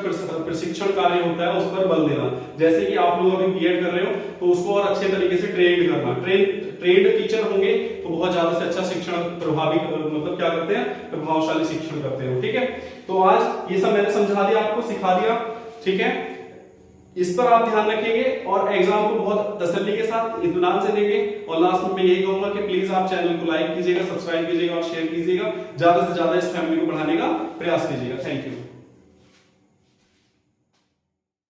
प्रशिक्षण कार्य होता है उस पर बल देना। जैसे कि आप लोग अभी बीएड कर रहे हो तो उसको और अच्छे तरीके से ट्रेन करना, ट्रेंड टीचर होंगे तो बहुत ज्यादा से अच्छा शिक्षण प्रभावी मतलब क्या करते हैं, प्रभावशाली शिक्षण करते हैं, ठीक है। तो आज ये सब मैंने समझा दिया, आपको सिखा दिया, ठीक है। इस पर आप ध्यान रखेंगे और एग्जाम को बहुत तसल्ली के साथ इत्मीनान से देंगे। और लास्ट में मैं यही कहूंगा कि प्लीज आप चैनल को लाइक कीजिएगा, सब्सक्राइब कीजिएगा और शेयर कीजिएगा, ज्यादा से ज्यादा इस फैमिली को बढ़ाने का प्रयास कीजिएगा। Thank you.